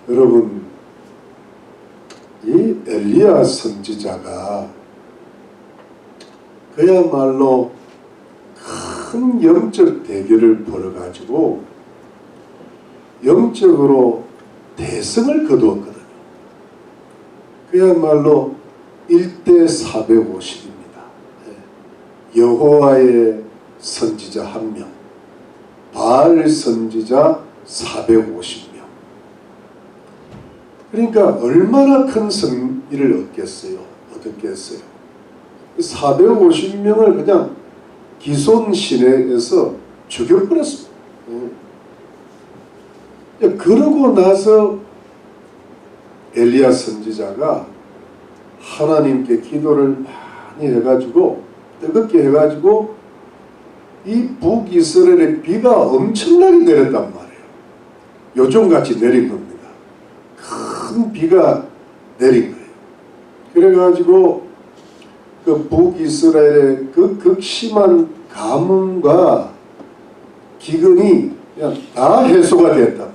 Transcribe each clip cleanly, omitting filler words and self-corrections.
여러분, 이 엘리야 선지자가 그야말로 큰 영적 대결을 벌여가지고 영적으로 대승을 거두었거든요. 그야말로 1대 450입니다. 여호와의 선지자 1명, 바알 선지자 450명. 그러니까 얼마나 큰 승리를 얻겠어요? 얻었겠어요? 450명을 그냥 기손 시내에서 죽여버렸습니다. 그러고 나서 엘리야 선지자가 하나님께 기도를 많이 해가지고 뜨겁게 해가지고 이 북이스라엘에 비가 엄청나게 내렸단 말이에요. 요즘같이 내린 겁니다. 큰 비가 내린 거예요. 그래가지고 그 북이스라엘의 그 극심한 가뭄과 기근이 그냥 다 해소가 됐단 말이에요.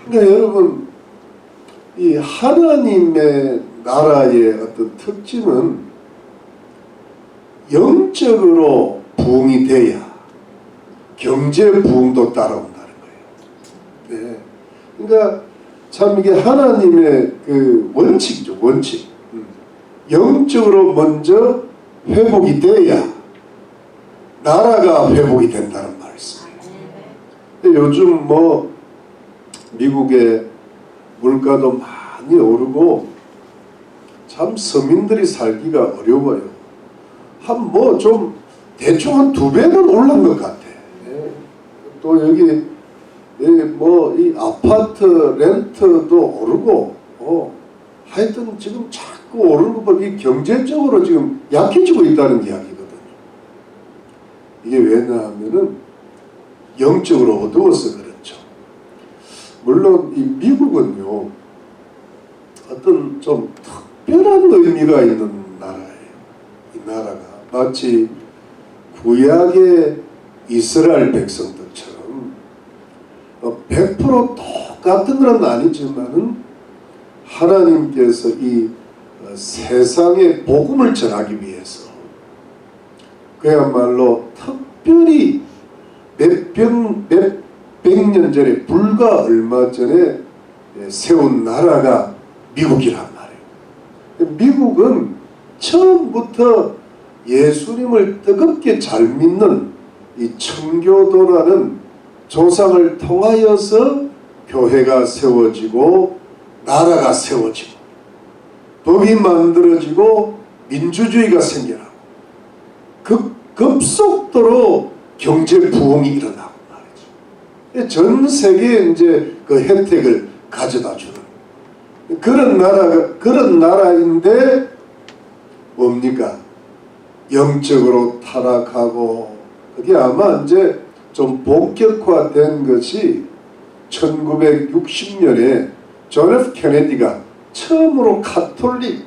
그러니까 여러분, 이 하나님의 나라의 어떤 특징은 영적으로 부흥이 돼야 경제 부흥도 따라온다는 거예요. 네. 그러니까 참 이게 하나님의 그 원칙이죠, 원칙. 영적으로 먼저 회복이 돼야 나라가 회복이 된다는 말씀이에요. 요즘 뭐 미국의 물가도 많이 오르고 참 서민들이 살기가 어려워요. 한 뭐 좀 대충 한 2배는 올른 것 같아. 또 여기 뭐 이 아파트 렌트도 오르고 하여튼 지금 자꾸 오르는 거 이 경제적으로 지금 약해지고 있다는 이야기거든요. 이게 왜냐하면은 영적으로 어두워서 그렇죠. 물론 이 미국은요 어떤 좀 특별한 의미가 있는 나라예요. 이 나라가 마치 구약의 이스라엘 백성들처럼 100% 똑같은 건 아니지만은 하나님께서 이 세상에 복음을 전하기 위해서 그야말로 특별히 몇백 년 전에 불과 얼마 전에 세운 나라가 미국이란 말이에요. 미국은 처음부터 예수님을 뜨겁게 잘 믿는 이 청교도라는 조상을 통하여서 교회가 세워지고 나라가 세워지고 법이 만들어지고 민주주의가 생겨나고 급속도로 경제 부흥이 일어나고 말이죠. 전 세계에 이제 그 혜택을 가져다 주는 그런 나라인데 뭡니까? 영적으로 타락하고 그게 아마 이제 좀 본격화된 것이 1960년에 존 F 케네디가 처음으로 카톨릭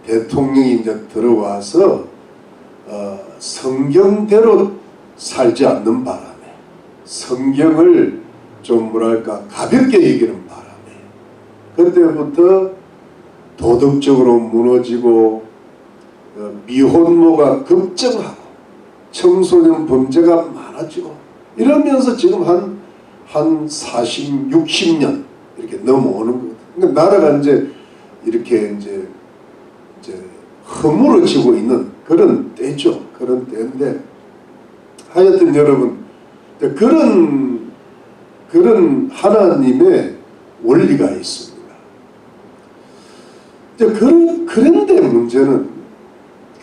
대통령이 이제 들어와서 성경대로 살지 않는 바람에 성경을 좀 뭐랄까 가볍게 여기는 바람에 그때부터 도덕적으로 무너지고 미혼모가 급증하고 청소년 범죄가 많아지고 이러면서 지금 한 40, 60년 이렇게 넘어오는 거거든요. 그러니까 나라가 이제 이렇게 이제 허물어지고 있는 그런 때죠. 그런 때인데 하여튼 여러분 그런 하나님의 원리가 있습니다. 그런데 문제는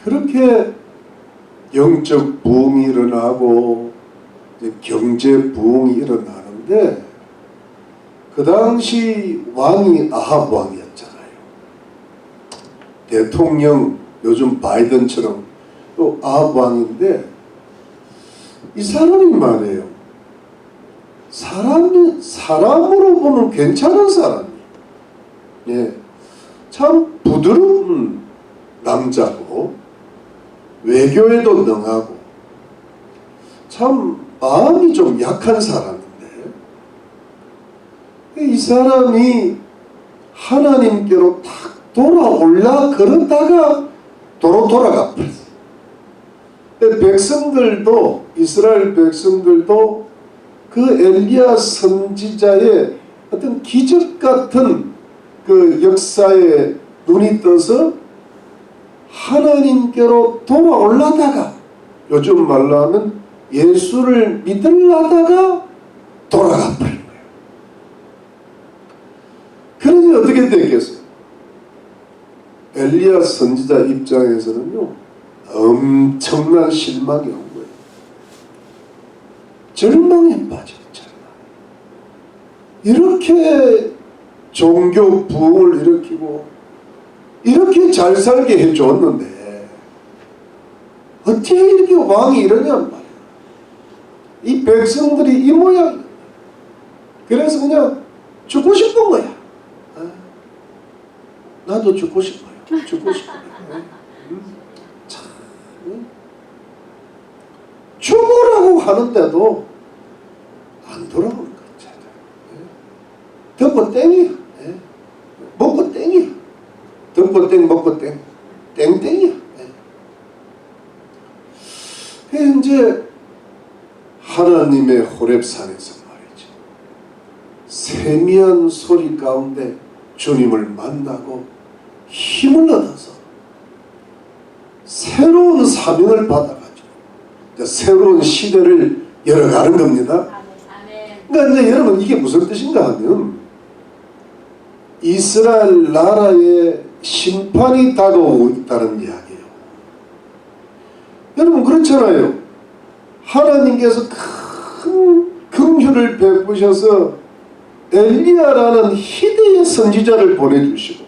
그렇게 영적 부흥이 일어나고 경제 부흥이 일어나는데 그 당시 왕이 아합 왕이었잖아요. 대통령 요즘 바이든처럼 또 아합 왕인데 이 사람이 말이에요. 사람으로 보면 괜찮은 사람이에요. 예, 참 부드러운 남자고 외교에도 능하고 참 마음이 좀 약한 사람인데 이 사람이 하나님께로 탁 돌아올라 그러다가 도로 돌아가 버렸어요. 백성들도, 이스라엘 백성들도 그 엘리야 선지자의 어떤 기적 같은 그 역사에 눈이 떠서 하나님께로 돌아올라다가, 요즘 말로 하면 예수를 믿으려다가 돌아가 버린 거예요. 그러니 어떻게 됐겠어요? 엘리야 선지자 입장에서는요, 엄청난 실망이 온 거예요. 절망에 빠졌잖아. 이렇게 종교 부흥을 일으키고 이렇게 잘 살게 해줬는데 어떻게 이렇게 왕이 이러냔 말이야. 이 백성들이 이 모양. 그래서 그냥 죽고 싶은 거야. 나도 죽고 싶어요. 죽고 싶어요. 참, 죽으라고 하는데도 안 돌아오는 거죠. 덮어 땡이야. 먹고 땡이야. 덮어 땡, 먹고 땡. 땡땡이야. 이제 하나님의 호렙산에서 말이죠. 세미한 소리 가운데 주님을 만나고 힘을 얻어서 새로운 사명을 받아가지고 새로운 시대를 열어가는 겁니다. 그러니까 이제 여러분 이게 무슨 뜻인가 하면 이스라엘 나라의 심판이 다가오고 있다는 이야기예요. 여러분 그렇잖아요. 하나님께서 큰 긍휼을 베푸셔서 엘리야라는 희대의 선지자를 보내주시고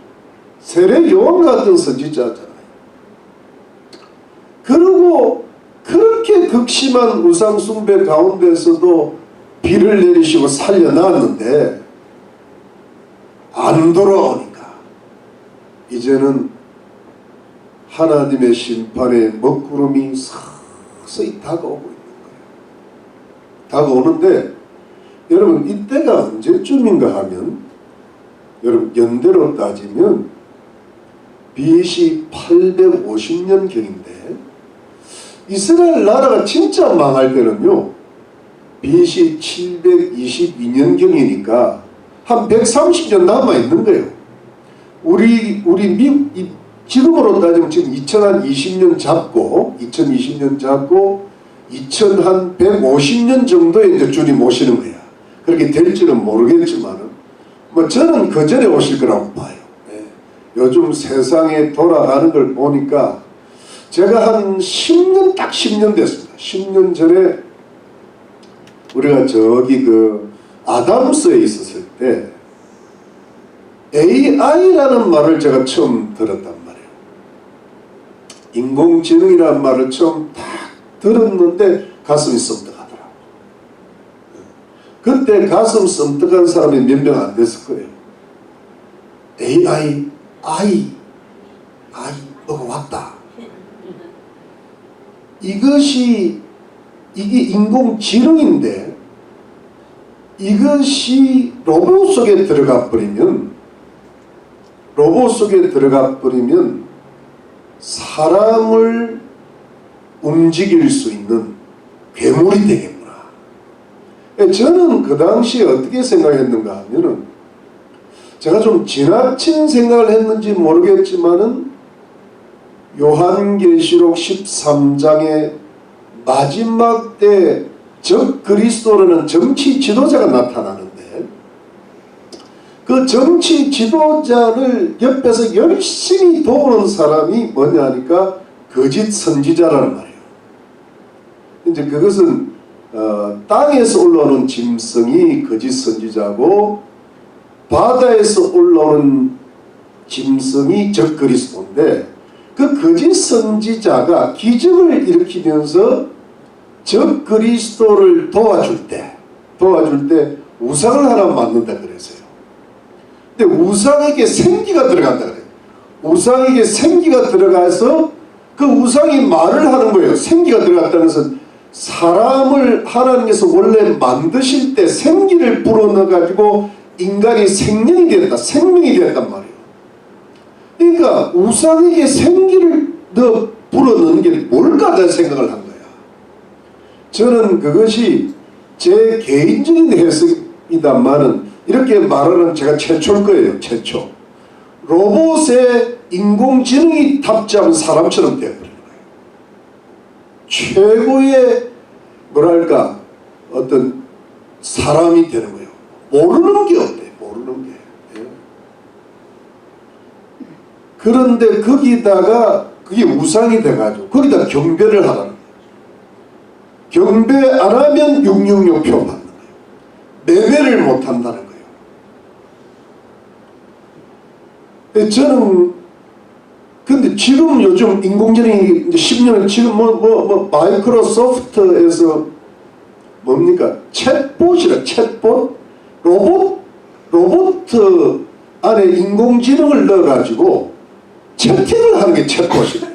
세례 요한 같은 선지자잖아요. 그리고 그렇게 극심한 우상 숭배 가운데서도 비를 내리시고 살려놨는데 안 돌아오니까 이제는 하나님의 심판의 먹구름이 서서히 다가오고 있는 거예요. 다가오는데 여러분 이때가 언제쯤인가 하면 여러분 연대로 따지면 BC 850년경인데 이스라엘 나라가 진짜 망할 때는요 BC 722년경이니까 한 130년 남아있는 거예요. 우리 지금으로 따지면 지금 2020년 잡고 2020년 잡고 2150년 정도에 이제 주님 오시는 거야. 그렇게 될지는 모르겠지만은 뭐 저는 그 전에 오실 거라고 봐요. 요즘 세상에 돌아가는 걸 보니까 제가 한 10년 딱 10년 됐습니다. 10년 전에 우리가 저기 그 아담스에 있었을 때 AI라는 말을 제가 처음 들었단 말이에요. 인공지능이라는 말을 처음 딱 들었는데 가슴이 썸뜩하더라고요. 그때 가슴 썸뜩한 사람이 몇 명 안 됐을 거예요. AI 뭐가 왔다. 이게 인공지능인데 이것이 로봇 속에 들어가 버리면 사람을 움직일 수 있는 괴물이 되겠구나. 저는 그 당시에 어떻게 생각했는가 하면은 제가 좀 지나친 생각을 했는지 모르겠지만은 요한계시록 13장의 마지막 때 적 그리스도라는 정치 지도자가 나타나는데 그 정치 지도자를 옆에서 열심히 도우는 사람이 뭐냐 하니까 거짓 선지자라는 말이에요. 이제 그것은 땅에서 올라오는 짐승이 거짓 선지자고 바다에서 올라오는 짐승이 적 그리스도인데 그 거짓 선지자가 기적을 일으키면서 적 그리스도를 도와줄 때 우상을 하나 만든다 그랬어요. 근데 우상에게 생기가 들어간다 그래요. 우상에게 생기가 들어가서 그 우상이 말을 하는 거예요. 생기가 들어갔다는 것은 사람을 하나님께서 원래 만드실 때 생기를 불어넣어 가지고 인간이 생명이 되었다, 생명이 되었단 말이에요. 그러니까 우상에게 생기를 더 불어넣는 게 뭘까 다 생각을 한 거야. 저는 그것이 제 개인적인 해석이다마는 이렇게 말하는 제가 최초일 거예요. 최초. 로봇에 인공지능이 탑재한 사람처럼 되어버리는 거예요. 최고의 뭐랄까 어떤 사람이 되는 거예요. 모르는 게 없대. 모르는 게. 그런데 거기다가 그게 우상이 돼가지고 거기다 경배를 하라는 거예요. 경배 안 하면 666표 받는 거예요. 매배를 못 한다는 거예요. 저는 근데 지금 요즘 인공지능이 이제 10년 지금 마이크로소프트에서 뭡니까 챗봇이라 챗봇 로봇 안에 인공지능을 넣어가지고 채팅을 하는 게 챗봇이래.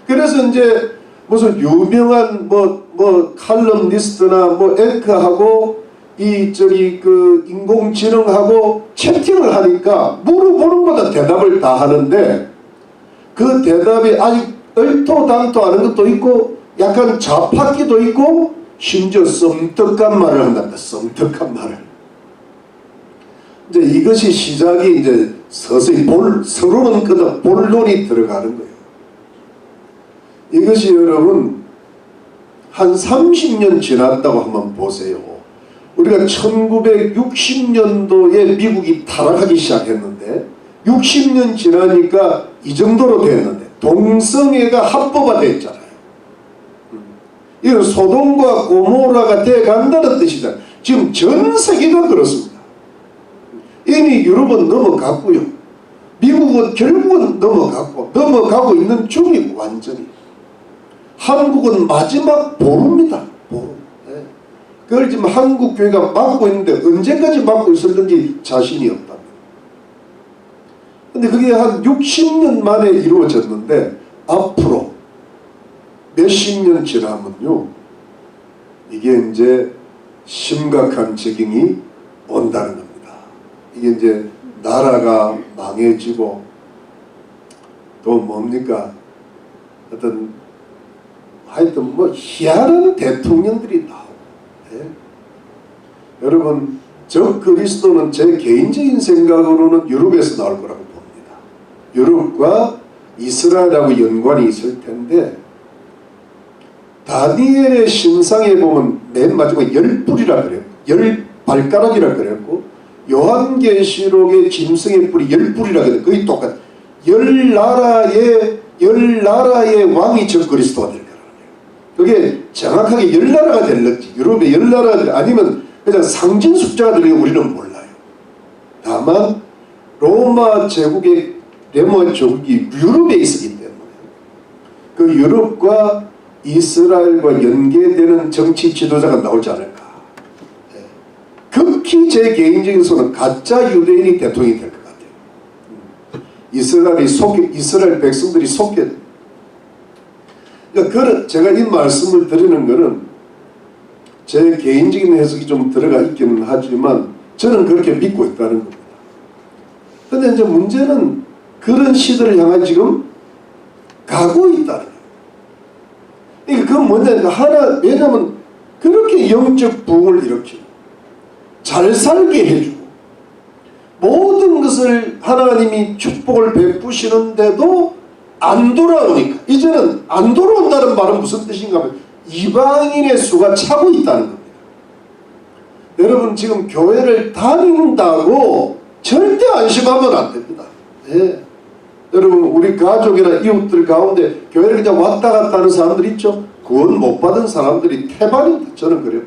그래서 이제 무슨 유명한 칼럼니스트나 앵커하고 그 인공지능하고 채팅을 하니까 물어보는 거다 대답을 다 하는데 그 대답이 아직 얼토당토 하는 것도 있고 약간 잡학기도 있고 심지어 썸뜩한 말을 한단다. 썸뜩한 말을. 이제 이것이 시작이 이제 서서히 서로는 그다 본론이 들어가는 거예요. 이것이 여러분 한 30년 지났다고 한번 보세요. 우리가 1960년도에 미국이 타락하기 시작했는데 60년 지나니까 이 정도로 됐는데 동성애가 합법화됐잖아요. 이건 소돔과 고모라가 돼간다는 뜻이잖아요. 지금 전 세계가 그렇습니다. 이미 유럽은 넘어갔고요. 미국은 결국은 넘어가고 있는 중이고 완전히. 한국은 마지막 보루입니다. 보루. 네. 그걸 지금 한국 교회가 막고 있는데 언제까지 막고 있었는지 자신이 없답니다. 근데 그게 한 60년 만에 이루어졌는데 앞으로 몇십 년 지나면요 이게 이제 심각한 적용이 온다는 겁니다. 이게 이제 나라가 망해지고 또 뭡니까 어떤 하여튼 희한한 대통령들이 나오고 여러분 저 그리스도는 제 개인적인 생각으로는 유럽에서 나올 거라고 봅니다. 유럽과 이스라엘하고 연관이 있을 텐데 다니엘의 신상에 보면 맨 마지막에 10뿔이라 그래요. 10발가락이라 그랬고 요한계시록의 짐승의 뿔이 10뿔이라 그래요. 거의 똑같아요. 10나라의 왕이 저 그리스도가 될 거라는 거예요. 그게 정확하게 10나라가 될런지 유럽의 10나라가 아니면 그냥 상징 숫자가 들리고 우리는 몰라요. 다만 로마 제국이 유럽에 있었기 때문에 그 유럽과 이스라엘과 연계되는 정치 지도자가 나오지 않을까. 극히 제 개인적인 소는 가짜 유대인이 대통령이 될 것 같아요. 이스라엘 백성들이 속게 됩니다. 그러니까 제가 이 말씀을 드리는 것은 제 개인적인 해석이 좀 들어가 있기는 하지만 저는 그렇게 믿고 있다는 겁니다. 그런데 이제 문제는 그런 시대를 향해 지금 가고 있다는 거예요. 그러니까 그건 뭐냐니까 왜냐하면 그렇게 영적 부흥을 일으키고 잘 살게 해주고 모든 것을 하나님이 축복을 베푸시는데도 안 돌아오니까 이제는 안 돌아온다는 말은 무슨 뜻인가 하면 이방인의 수가 차고 있다는 겁니다. 여러분 지금 교회를 다닌다고 절대 안심하면 안 됩니다. 네. 여러분 우리 가족이나 이웃들 가운데 교회를 그냥 왔다 갔다 하는 사람들 있죠. 구원 못 받은 사람들이 태반입니다. 저는 그래요.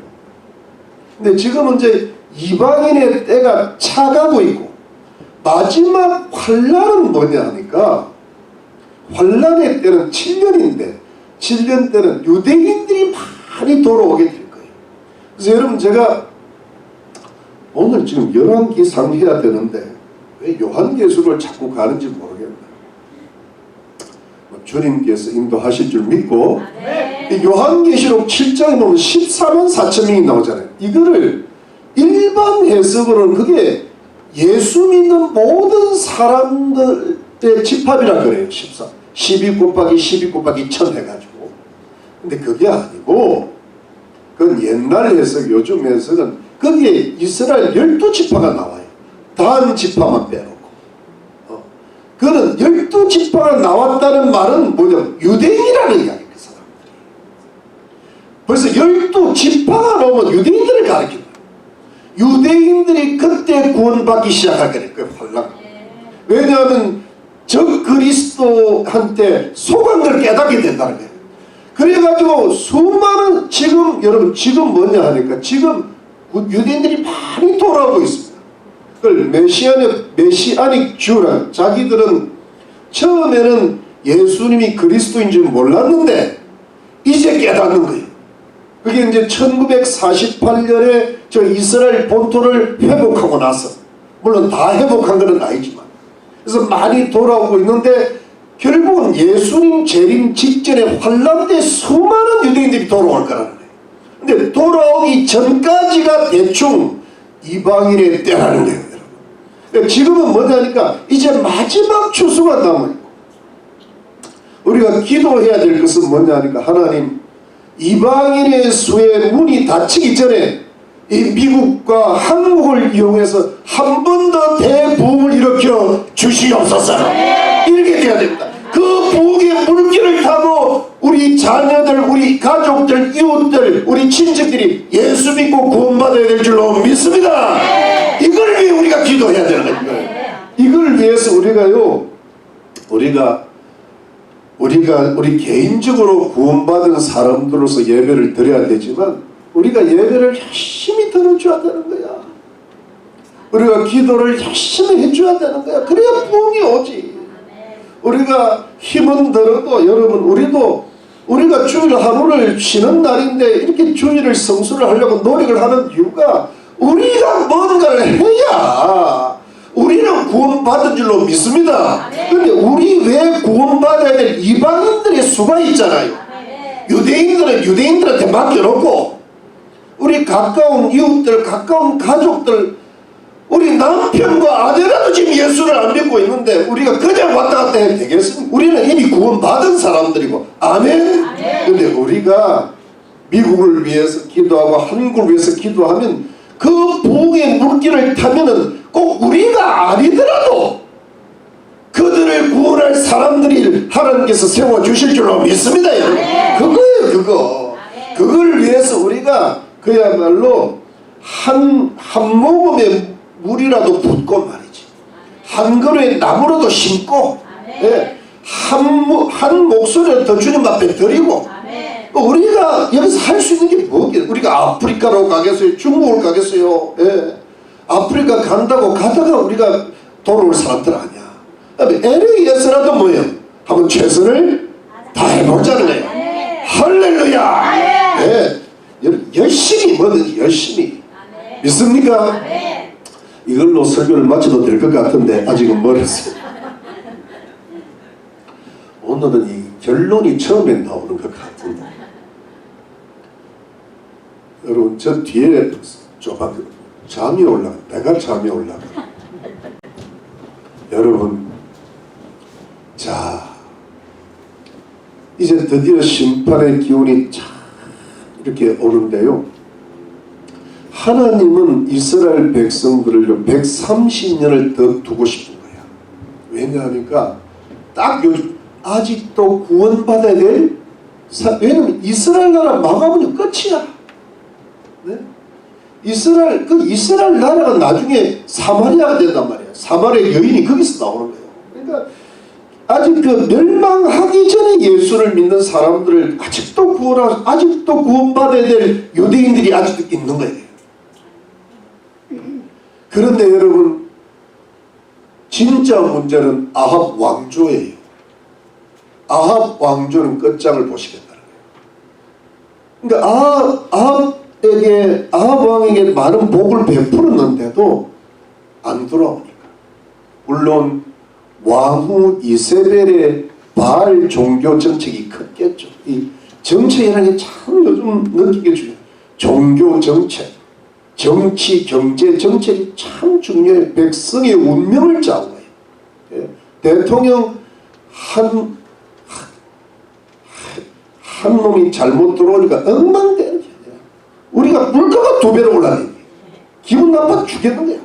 근데 지금은 이제 이방인의 때가 차가고 있고 마지막 환란은 뭐냐 하니까 환란의 때는 7년인데 7년 때는 유대인들이 많이 돌아오게 될 거예요. 그래서 여러분 제가 오늘 지금 열왕기상 해야 되는데 왜 요한계시록을 자꾸 가는지 모르겠네요. 주님께서 인도하실 줄 믿고 요한계시록 7장에 보면 14만 4천 명이 나오잖아요. 이거를 일반 해석으로는 그게 예수 믿는 모든 사람들의 집합이라 그래요. 14. 12 곱하기 12 곱하기 1000 해가지고. 근데 그게 아니고 그건 옛날 해석, 요즘 해석은 거기에 이스라엘 12지파가 나와요. 단 지파만 빼놓고. 그는 12지파가 나왔다는 말은 뭐냐? 유대인이라는 이야기예요. 그 사람들이. 벌써 12지파가 나오면 유대인들을 가리키는 거예요. 유대인들이 그때 구원받기 시작할 거예요. 그 환란. 왜냐하면 적 그리스도한테 속은 걸 깨닫게 된다는 거예요. 그래가지고 수많은 여러분 지금 뭐냐 하니까 지금 유대인들이 많이 돌아오고 있습니다. 그걸 메시아닉 주라. 자기들은 처음에는 예수님이 그리스도인 줄 몰랐는데 이제 깨닫는 거예요. 그게 이제 1948년에 저 이스라엘 본토를 회복하고 나서, 물론 다 회복한 건 아니지만, 그래서 많이 돌아오고 있는데 결국은 예수님 재림 직전에 환란 때 수많은 유대인들이 돌아올 거라는 거예요. 근데 돌아오기 전까지가 대충 이방인의 때라는 거예요. 그러니까 지금은 뭐냐니까 이제 마지막 추수가 남아있고, 우리가 기도해야 될 것은 뭐냐니까 하나님, 이방인의 수의 문이 닫히기 전에 이 미국과 한국을 이용해서 한 번 더 대부흥을 일으켜 주시옵소서. 이렇게 돼야 됩니다. 그 부흥의 물길을 타고 우리 자녀들, 우리 가족들, 이웃들, 우리 친척들이 예수 믿고 구원받아야 될 줄로 믿습니다. 이걸 위해 우리가 기도해야 되는 거예요. 이걸 위해서 우리 개인적으로 구원받은 사람들로서 예배를 드려야 되지만, 우리가 예배를 열심히 들어줘야 되는 거야. 우리가 기도를 열심히 해줘야 되는 거야. 그래야 부흥이 오지. 우리가 힘은 들어도, 여러분, 우리가 주일 하루를 쉬는 날인데 이렇게 주일을 성수를 하려고 노력을 하는 이유가, 우리가 뭔가를 해야 우리는 구원받은 줄로 믿습니다. 그런데 우리 외에 구원받아야 될 이방인들의 수가 있잖아요. 유대인들은 유대인들한테 맡겨놓고, 우리 가까운 이웃들, 가까운 가족들, 우리 남편과 아내라도 지금 예수를 안 믿고 있는데 우리가 그냥 왔다 갔다 해도 되겠습니까? 우리는 이미 구원받은 사람들이고. 아멘? 근데 우리가 미국을 위해서 기도하고 한국을 위해서 기도하면 그 부흥의 물길을 타면은 꼭 우리가 아니더라도 그들을 구원할 사람들이 하나님께서 세워주실 줄로 믿습니다. 그거예요, 그거. 그걸 위해서 우리가 그야말로 한 모금의 물이라도 붓고 말이지, 한 그루의 나무라도 심고, 한 목소리를 더 주님 앞에 드리고, 우리가 여기서 할 수 있는 게 뭐겠어요? 우리가 아프리카로 가겠어요? 중국을 가겠어요? 아프리카 간다고 가다가 우리가 돌아올 사람들 아니야. LA에서라도 뭐예요? 한번 최선을 다해보자는 거예요. 할렐루야. 열심히, 뭐든지 열심히. 믿습니까? 이걸로 설교를 마쳐도 될 것 같은데 아직은 멀었어요. 오늘은 이 결론이 처음에 나오는 것 같은데, 여러분, 저 뒤에 잠이 올라가, 내가 잠이 올라가. 여러분, 자, 이제 드디어 심판의 기운이 쫙 이렇게 오는데요, 하나님은 이스라엘 백성들을 130년을 더 두고 싶은 거야. 왜냐하니까 딱 아직도 구원받아야 될, 왜냐면 이스라엘 나라 망하면 끝이야. 네? 이스라엘 나라가 나중에 사마리아가 된단 말이야. 사마리아 여인이 거기서 나오는 거예요. 그러니까 아직 그 멸망하기 전에 예수를 믿는 사람들을 아직도 구원받아야 될 유대인들이 아직도 있는 거예요. 그런데 여러분, 진짜 문제는 아합 왕조예요. 아합 왕조는 끝장을 보시겠다는 거예요. 그러니까 아합 왕에게 많은 복을 베풀었는데도 안 돌아오니까. 물론 왕후 이세벨의 바알 종교 정책이 컸겠죠. 이 정책이라는 게 참 요즘 느끼게 중요해요. 종교 정책. 정치, 경제, 정책이 참 중요해. 백성의 운명을 좌우해요. 예. 대통령 한 놈이 잘못 들어오니까 엉망되는 거야. 우리가 물가가 2배로 올라가는 거야. 기분 나빠 죽겠는 거야.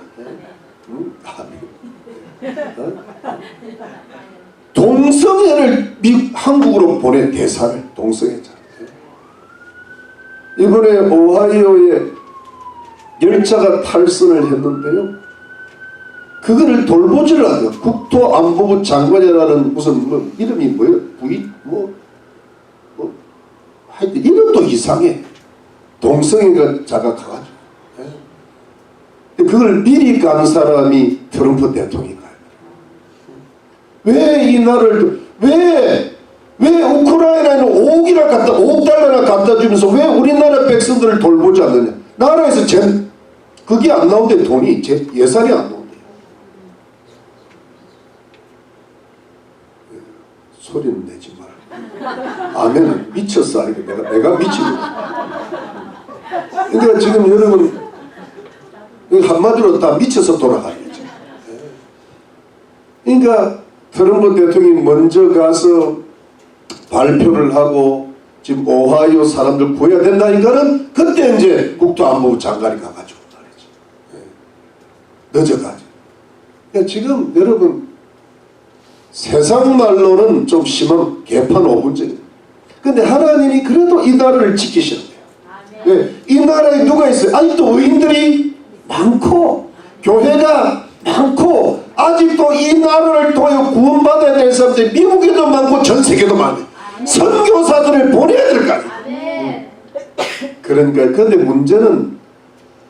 동성애를 한국으로 보낸 대사를 동성애자. 이번에 오하이오에 열차가 탈선을 했는데요. 그거를 돌보지를 않아요. 국토안보부 장관이라는 무슨 이름이 뭐예요? 하여튼 이름도 이상해. 동성애가 자각해가지고. 그걸 미리 간 사람이 트럼프 대통령이에요. 왜 이 나라를 왜 우크라이나에는 5억 달러나 갖다 주면서 왜 우리나라 백성들을 돌보지 않느냐? 나라에서 그게 안 나온대. 돈이 예산이 안 나온대. 소리는 내지 마라. 아멘은 미쳤어. 내가 미치고. 그러니까 지금 여러분 한마디로 다 미쳐서 돌아가야죠. 그러니까 트럼프 대통령이 먼저 가서 발표를 하고 지금 오하이오 사람들 구해야 된다니까는 그때 이제 국토안보부 장관이 가가지고 말이죠. 늦어가지고. 그러니까 지금 여러분 세상 말로는 좀 심한 개판 5분째. 근데 하나님이 그래도 이 나라를 지키시는 거예요. 네. 이 나라에 누가 있어요? 아직도 의인들이 많고 교회가 많고 아직도 이 나라를 통해 구원받아야 될 사람들이 미국에도 많고 전 세계도 많아요. 선교사들을 보내야 될 거 아니에요. 그러니까 근데 문제는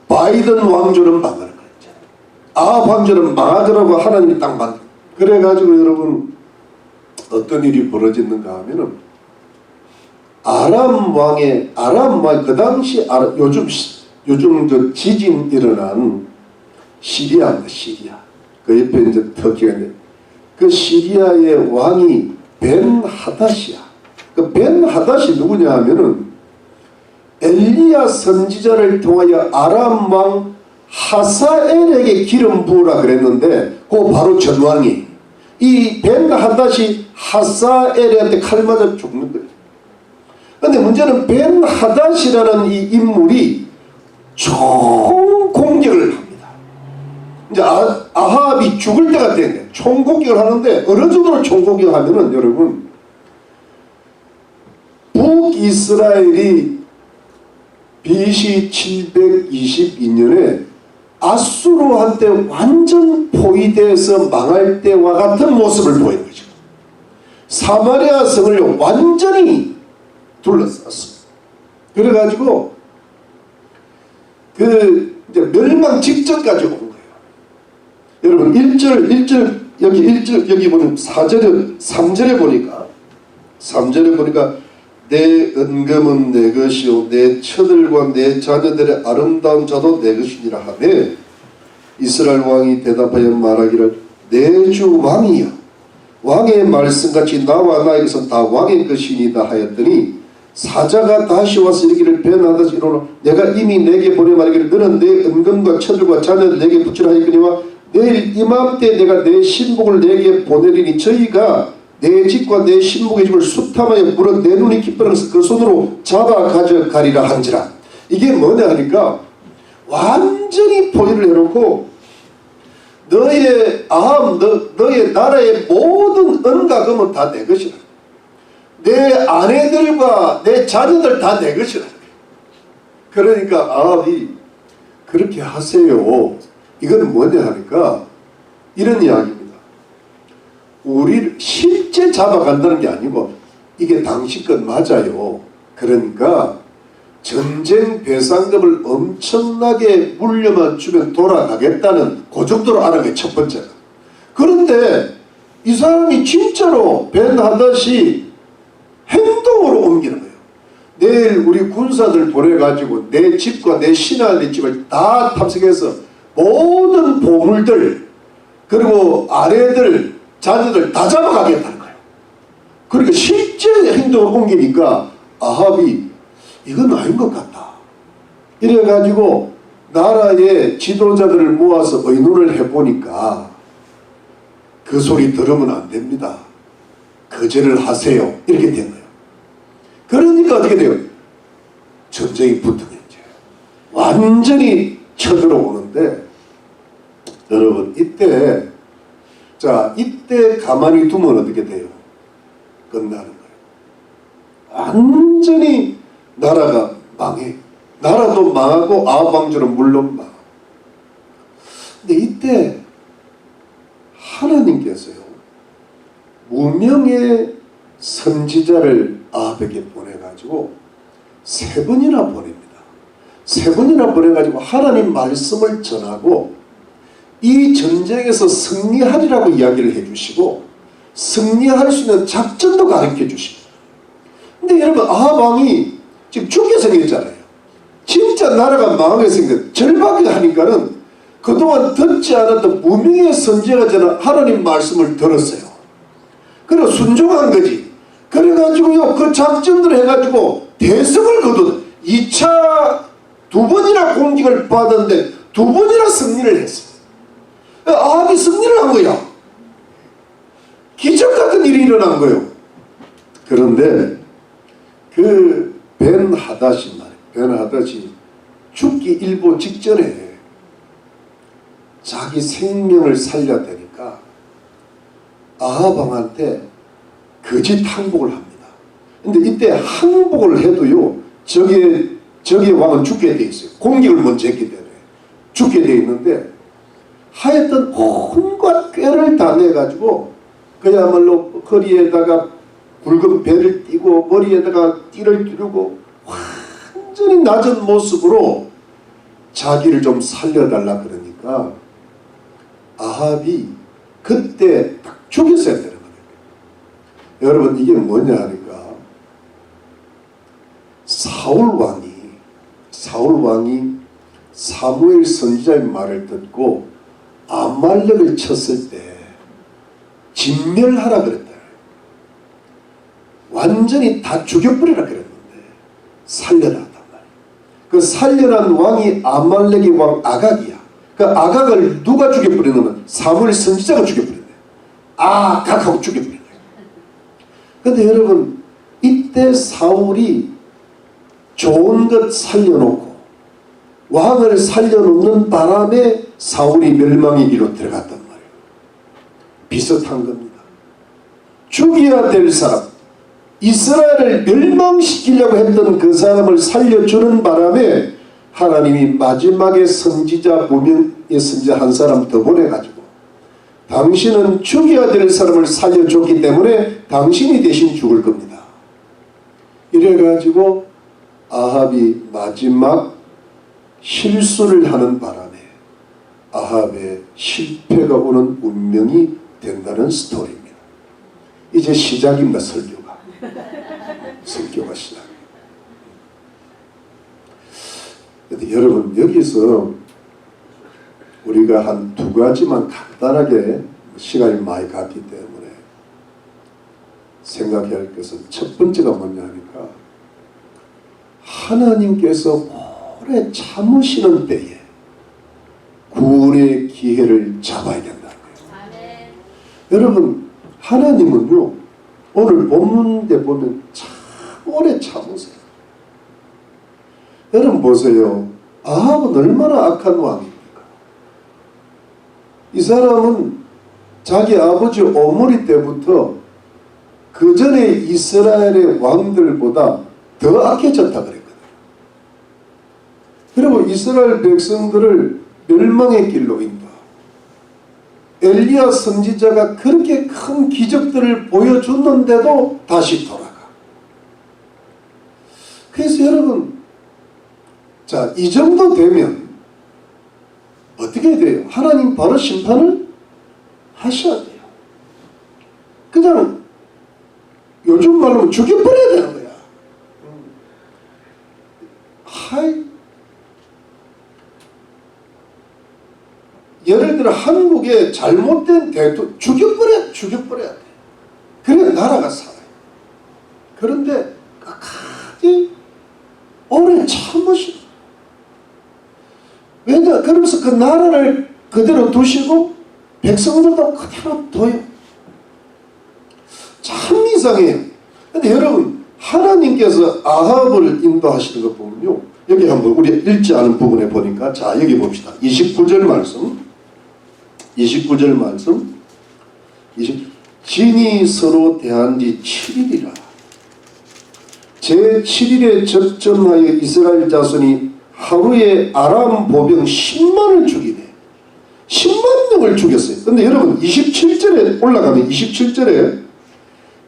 바이든 왕조는 망하는 거예요. 아합 왕조는 망하더라고. 하나님이 딱 만든. 그래가지고 여러분 어떤 일이 벌어졌는가 하면은 아람 왕 그 당시 요즘 그 지진 일어난 시리아 그 옆에 이제 터키가 있는데 그 시리아의 왕이 벤 하닷이야. 그 벤 하닷이 누구냐 하면은 엘리야 선지자를 통하여 아람 왕 하사엘에게 기름 부으라 그랬는데 그거 바로 전왕이 이 벤 하닷이 하사엘한테 칼 맞아 죽는 거예요. 근데 문제는 벤 하닷이라는 이 인물이 총공격을 합니다. 이제 아합이 죽을 때가 된 거예요. 총공격을 하는데 어느 정도로 총공격을 하면은 여러분 북이스라엘이 BC 722년에 아수르한테 완전 포위돼서 망할 때와 같은 모습을 보인 거죠. 사마리아 성을 완전히 둘러쌌습니다. 그래가지고 그 이제 멸망 직전까지 온 거예요. 여러분 1절 여기 보면 3절에 보니까 내 은금은 내 것이요 내 처들과 내 자녀들의 아름다운 자도 내 것이니라 하매 이스라엘 왕이 대답하여 말하기를 내 주 왕이여 왕의 말씀같이 나와 나에게서 다 왕의 것이니이다 하였더니 사자가 다시 와서 이르기를 벤 하닷이 이르노라 내가 이미 내게 보내 말하기를 너는 내 은금과 처들과 자녀를 내게 붙이라 하였거니와 내일 이맘때 내가 내 신복을 내게 보내리니 저희가 내 집과 내 신복의 집을 수탐하여 물어 내 눈이 기뻐서 그 손으로 잡아 가져가리라 한지라. 이게 뭐냐 하니까 완전히 포위를 해놓고 너의 너의 나라의 모든 은과 금은 다 내 것이라. 내 아내들과 내 자녀들 다 내 것이라. 그러니까 아합이 그렇게 하세요. 이건 뭐냐 하니까 이런 이야기입니다. 우리를 실제 잡아간다는 게 아니고 이게 당신 것 맞아요. 그러니까 전쟁 배상금을 엄청나게 물려만 주면 돌아가겠다는 그 정도로 아는 게 첫 번째가. 그런데 이 사람이 진짜로 벤 하닷이 행동으로 옮기는 거예요. 내일 우리 군사들 보내가지고 내 집과 내 신하의 집을 다 탐색해서 모든 보물들 그리고 아내들 자녀들 다 잡아가겠다는 거예요. 그러니까 실제 행동을 옮기니까 아합이 이건 아닌 것 같다. 이래가지고 나라의 지도자들을 모아서 의논을 해보니까 그 소리 들으면 안 됩니다. 거절을 하세요. 이렇게 된 거예요. 그러니까 어떻게 돼요? 전쟁이 붙은 거죠. 완전히 쳐들어오는데 여러분 이때 가만히 두면 어떻게 돼요? 끝나는 거예요. 완전히 나라가 망해. 나라도 망하고 아합 왕조는 물론 망. 근데 이때 하나님께서요 무명의 선지자를 아합에게 보내가지고 3번이나 보냅니다. 3번이나 보내가지고 하나님 말씀을 전하고 이 전쟁에서 승리하리라고 이야기를 해주시고 승리할 수 있는 작전도 가르쳐 주십니다. 근데 여러분 아합 왕이 지금 죽게 생겼잖아요. 진짜 나라가 망하게 생겼. 절박하게 하니까는 그동안 듣지 않았던 무명의 선지자가 저는 하나님 말씀을 들었어요. 그리고 순종한 거지. 그래가지고요 그 작전들 해가지고 대성을 거둔 2차 2번이나 공격을 받았는데 2번이나 승리를 했어요. 아합이 승리를 한 거야. 기적 같은 일이 일어난 거예요. 그런데 그 벤하닷이 말이에요. 벤하닷이 죽기 일보 직전에 자기 생명을 살려야 되니까 아합 왕한테 거짓 항복을 합니다. 근데 이때 항복을 해도요 저기 왕은 죽게 돼 있어요. 공격을 먼저 했기 때문에 죽게 돼 있는데 하여튼 온갖 꾀를 다 내가지고 그야말로 허리에다가 굵은 배를 띠고 머리에다가 띠를 띠르고 완전히 낮은 모습으로 자기를 좀 살려달라 그러니까 아합이 그때 딱 죽였어야 되는 거예요. 여러분 이게 뭐냐 하니까 사울 왕이 사무엘 선지자의 말을 듣고 아말렉을 쳤을 때 진멸하라 그랬다. 완전히 다 죽여버리라 그랬는데 살려놨단 말이에요. 그 살려난 왕이 아말렉의 왕 아각이야. 그 아각을 누가 죽여버리냐면 사무엘 선지자가 죽여버렸네. 아각하고 죽여버린 거예요. 근데 여러분 이때 사울이 좋은 것 살려놓고 왕을 살려놓는 바람에 사울이 멸망의 길로 들어갔단 말이에요. 비슷한 겁니다. 죽여야 될 사람, 이스라엘을 멸망시키려고 했던 그 사람을 살려주는 바람에 하나님이 마지막에 선지자 무명의 선지자 한 사람 더 보내가지고 당신은 죽여야 될 사람을 살려줬기 때문에 당신이 대신 죽을 겁니다. 이래가지고 아합이 마지막 실수를 하는 바람에 아합의 실패가 오는 운명이 된다는 스토리입니다. 이제 시작입니다. 설교가 시작. 근데 여러분 여기서 우리가 한 2가지만 간단하게 시간이 많이 갔기 때문에 생각해야 할 것은 첫 번째가 뭐냐 하니까 하나님께서 오래 참으시는 때에 구원의 기회를 잡아야 된다는 거예요. 아멘. 여러분 하나님은요 오늘 본문에 보면 참 오래 참으세요. 여러분 보세요. 아합은 얼마나 악한 왕입니까? 이 사람은 자기 아버지 오므리 때부터 그 전에 이스라엘의 왕들보다 더 악해졌다 그랬거든요. 그리고 이스라엘 백성들을 멸망의 길로 인도. 엘리야 선지자가 그렇게 큰 기적들을 보여줬는데도 다시 돌아가. 그래서 여러분, 자, 이 정도 되면 어떻게 돼요? 하나님 바로 심판을 하셔야 돼요. 그냥 요즘 말로 죽여버려야 되는 거야. 예를 들어 한국에 잘못된 대통령 죽여버려야 돼. 그래야 나라가 살아요. 그런데 끝까지 오래 참으시고 그러면서 그 나라를 그대로 두시고 백성들도 그대로 둬요. 참 이상해요. 근데 여러분, 하나님께서 아합을 인도하시는 거 보면요, 여기 한번 우리 읽지 않은 부분에 보니까, 자 여기 봅시다. 29절 말씀, 29절 말씀, 진이 서로 대한 지 7일이라. 제7일에 접전하여 이스라엘 자손이 하루에 아람 보병 10만을 죽이네. 10만 명을 죽였어요. 근데 여러분 27절에 올라가면 27절에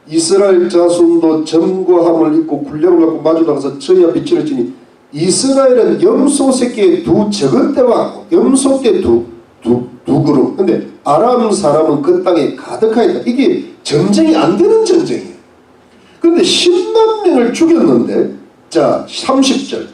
이스라엘 자손도 점거함을 입고 군령을 갖고 마주 나가서 저희 앞에 치러지니 이스라엘은 염소 새끼의 두 적은 떼와 염소 떼 두 그룹. 근데 아람 사람은 그 땅에 가득하였다. 이게 전쟁이 안 되는 전쟁이에요. 근데 10만 명을 죽였는데, 자 30절,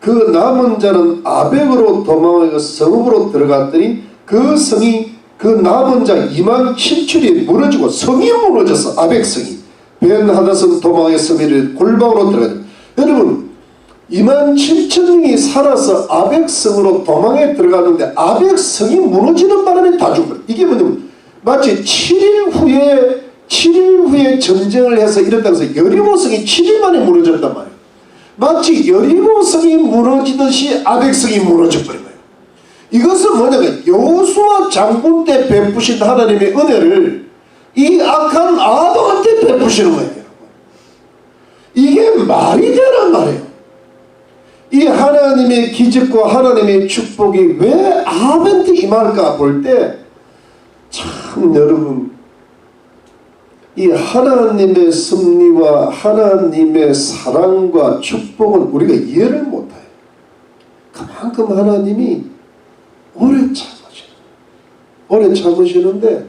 그 남은 자는 아벡으로 도망하여 성읍으로 들어갔더니 그 성이 그 남은 자 2만 7천이 무너지고 성이 무너졌어. 아벡 성이 벤하닷은 도망하여 성이 골방으로 들어가죠. 여러분 2만 7천 명이 살아서 아벡 성으로 도망에 들어갔는데 아벡 성이 무너지는 바람에 다 죽어요. 이게 뭐냐면 마치 7일 후에 전쟁을 해서 이런다고 해서 여리고성이 7일 만에 무너졌단 말이에요. 마치 여리고성이 무너지듯이 아벡성이 무너져버린 거예요. 이것은 뭐냐면 여호수아 장군 때 베푸신 하나님의 은혜를 이 악한 아합한테 베푸시는 거예요. 이게 말이 되란 말이에요. 이 하나님의 기적과 하나님의 축복이 왜 아합한테 임할까 볼 때, 참 여러분, 이 하나님의 섭리와 하나님의 사랑과 축복은 우리가 이해를 못해요. 그만큼 하나님이 오래 참으시는데,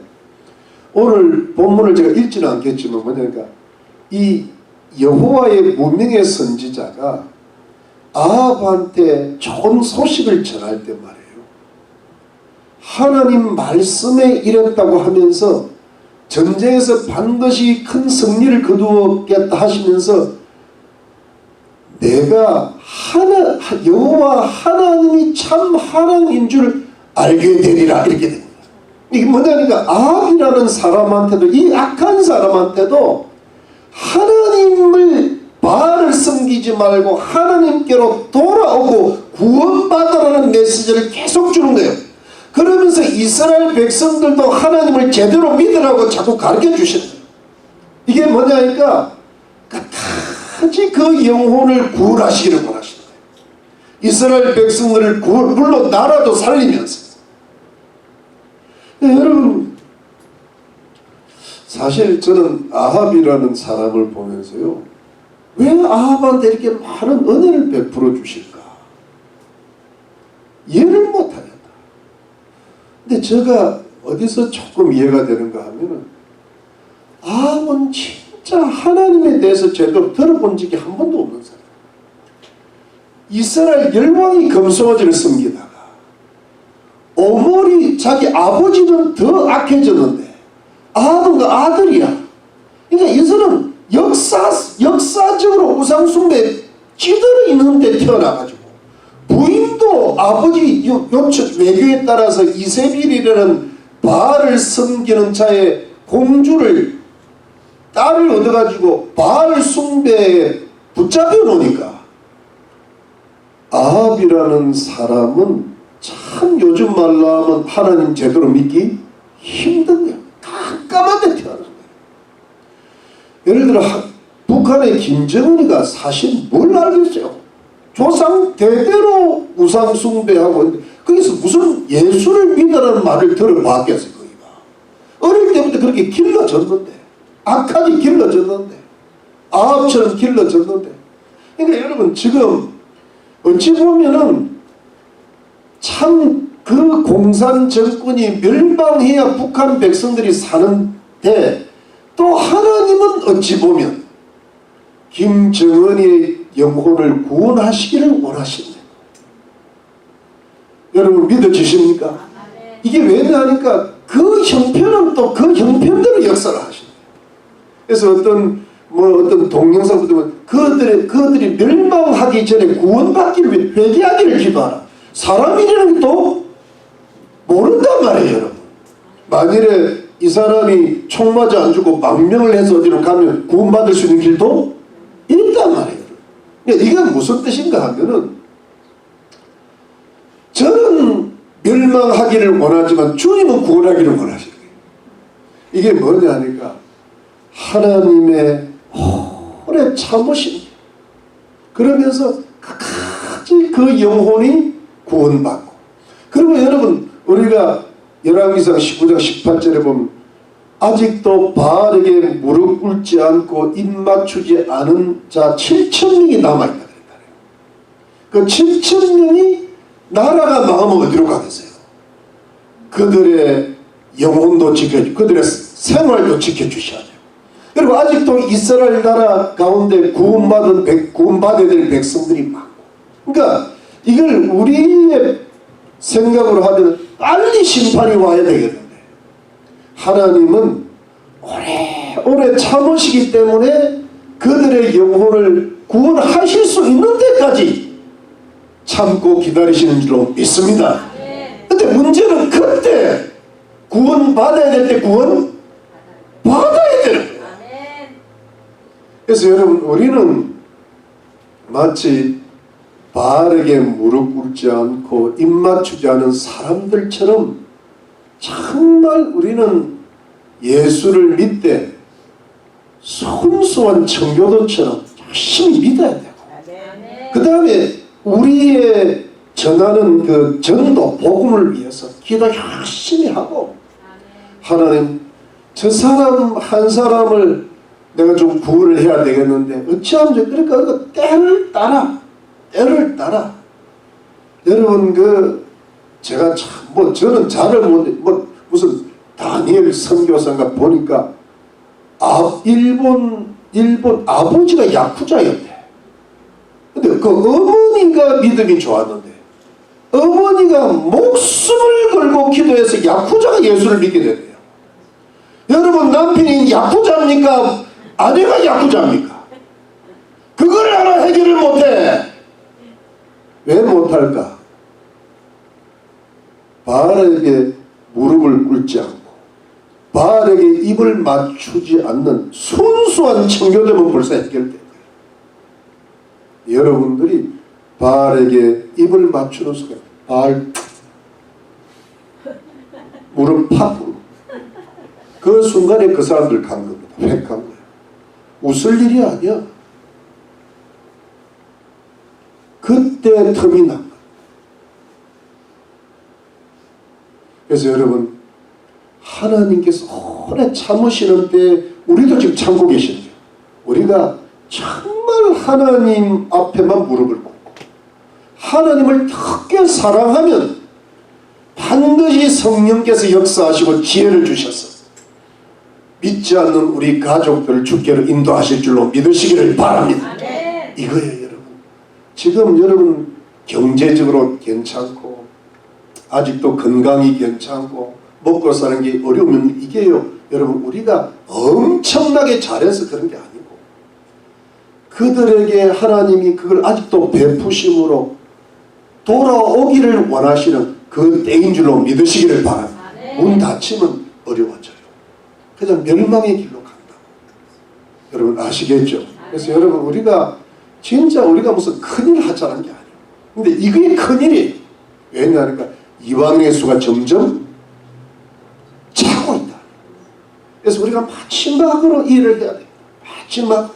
오늘 본문을 제가 읽지는 않겠지만 뭐냐니까 이 여호와의 무명의 선지자가 아합한테 좋은 소식을 전할 때 말이에요, 하나님 말씀에 이랬다고 하면서 전쟁에서 반드시 큰 승리를 거두었겠다 하시면서 내가 여호와 하나님이 참 하나님인 줄 알게 되리라 이렇게 됩니다. 이게 뭐냐니까 아합이라는 사람한테도, 이 악한 사람한테도 하나님을 바알을 섬기지 말고 하나님께로 돌아오고 구원받으라는 메시지를 계속 주는 거예요. 그러면서 이스라엘 백성들도 하나님을 제대로 믿으라고 자꾸 가르쳐 주시는 거예요. 이게 뭐냐니까 끝까지 그 영혼을 구원하시기를 원하시는 거예요. 이스라엘 백성들을 물론 나라도 살리면서. 네, 여러분, 사실 저는 아합이라는 사람을 보면서요, 왜 아합한테 이렇게 많은 은혜를 베풀어 주실까 이해를 못하겠다. 근데 제가 어디서 조금 이해가 되는가 하면은, 아합은 진짜 하나님에 대해서 제대로 들어본 적이 한 번도 없는 사람. 이스라엘 열왕이 금송아지를 섬기다가 오몰이 자기 아버지는 더 악해졌는데 아합은 그 아들이야. 그러니까 이 사람은 역사적으로 우상숭배 찌들어 있는데 태어나가지고, 부인도 아버지 요청 외교에 따라서 이세벨이라는 바알을 섬기는 자의 공주를, 딸을 얻어가지고 바알 숭배에 붙잡혀 놓으니까 아합이라는 사람은 참 요즘 말로 하면 하나님 제대로 믿기 힘든 거예요. 깜깜한 데 태어난 거예요. 예를 들어 북한의 김정은이가 사실 뭘 알겠어요? 조상 대대로 우상 숭배하고, 거기서 무슨 예수를 믿으라는 말을 들어봤겠어요. 거기가 어릴 때부터 그렇게 길러졌는데, 악하게 길러졌는데, 아합처럼 길러졌는데. 그러니까 여러분, 지금 어찌 보면은 참 그 공산 정권이 멸망해야 북한 백성들이 사는데, 또 하나님은 어찌 보면 김정은의 영혼을 구원하시기를 원하십니다. 여러분 믿어지십니까? 이게 왜냐하니까 그 형편은 또 그 형편대로 역사를 하십니다. 그래서 어떤 동영상 보면 그들이 멸망하기 전에 구원받기를 위해 회개하기를 기도하라. 사람이라는 것도 모른단 말이에요, 여러분. 만일에 이 사람이 총 맞아 안 죽고 망명을 해서 어디로 가면 구원받을 수 있는 길도 있단 말이에요. 이게 무슨 뜻인가 하면은, 저는 멸망하기를 원하지만 주님은 구원하기를 원하시는 거예요. 이게 뭐냐 하니까 하나님의 오래 참으심, 그러면서 끝까지 그 영혼이 구원받고, 그리고 여러분 우리가 열왕기상 19장 18절에 보면 아직도 바알에게 무릎 꿇지 않고 입 맞추지 않은 자 7,000명이 남아있다 그랬잖아요. 그 7,000명이 나라가 망하면 어디로 가겠어요? 그들의 영혼도 지켜주고 그들의 생활도 지켜주셔야 돼요. 그리고 아직도 이스라엘 나라 가운데 구원받아야 될 백성들이 많고, 그러니까 이걸 우리의 생각으로 하면 빨리 심판이 와야 되겠는데, 하나님은 오래 참으시기 때문에 그들의 영혼을 구원하실 수 있는 데까지 참고 기다리시는 줄로 믿습니다. 근데 문제는 그때 구원받아야 될 때 구원 받아야 되는 거예요. 그래서 여러분, 우리는 마치 바알에게 무릎 꿇지 않고 입 맞추지 않은 사람들처럼 정말 우리는 예수를 믿되 순수한 청교도처럼 열심히 믿어야 되고, 그 다음에 우리의 전하는 그 전도 복음을 위해서 기도 열심히 하고, 하나님 저 사람 한 사람을 내가 좀 구원을 해야 되겠는데 어찌하면 그러니까 그 때를 따라 여러분, 제가 참 저는 잘을 못 무슨 다니엘 선교사인가 보니까 일본 아버지가 야쿠자였대. 근데 그 어머니가 믿음이 좋았는데 어머니가 목숨을 걸고 기도해서 야쿠자가 예수를 믿게 됐대요. 여러분, 남편이 야쿠자입니까? 아내가 야쿠자입니까? 그걸 하나 해결을 못해. 왜 못할까? 바알에게 무릎을 꿇지 않고 바알에게 입을 맞추지 않는 순수한 청교도면 벌써 해결된 거예요. 여러분들이 바알에게 입을 맞추는 순간 바알 무릎 팍, 그 순간에 그 사람들 간 겁니다. 획한 거예요. 웃을 일이 아니야. 그때 틈이 난 거예요. 그래서 여러분, 하나님께서 오래 참으시는 때 우리도 지금 참고 계시죠. 우리가 정말 하나님 앞에만 무릎을 꿇고 하나님을 크게 사랑하면 반드시 성령께서 역사하시고 지혜를 주셔서 믿지 않는 우리 가족들을 주께로 인도하실 줄로 믿으시기를 바랍니다. 이거예요, 여러분. 지금 여러분 경제적으로 괜찮고 아직도 건강이 괜찮고 먹고 사는 게 어려우면 이게요, 여러분, 우리가 엄청나게 잘해서 그런 게 아니고 그들에게 하나님이 그걸 아직도 베푸심으로 돌아오기를 원하시는 그 때인 줄로 믿으시기를 바랍니다. 문 닫히면 어려워져요. 그냥 멸망의 길로 간다. 여러분 아시겠죠? 그래서 여러분, 우리가 진짜 우리가 무슨 큰일 하자는 게 아니에요. 근데 이게 큰일이에요. 왜냐하니까 이방인의 수가 점점 차고 있다. 그래서 우리가 마지막으로 일을 해야 돼요. 마지막.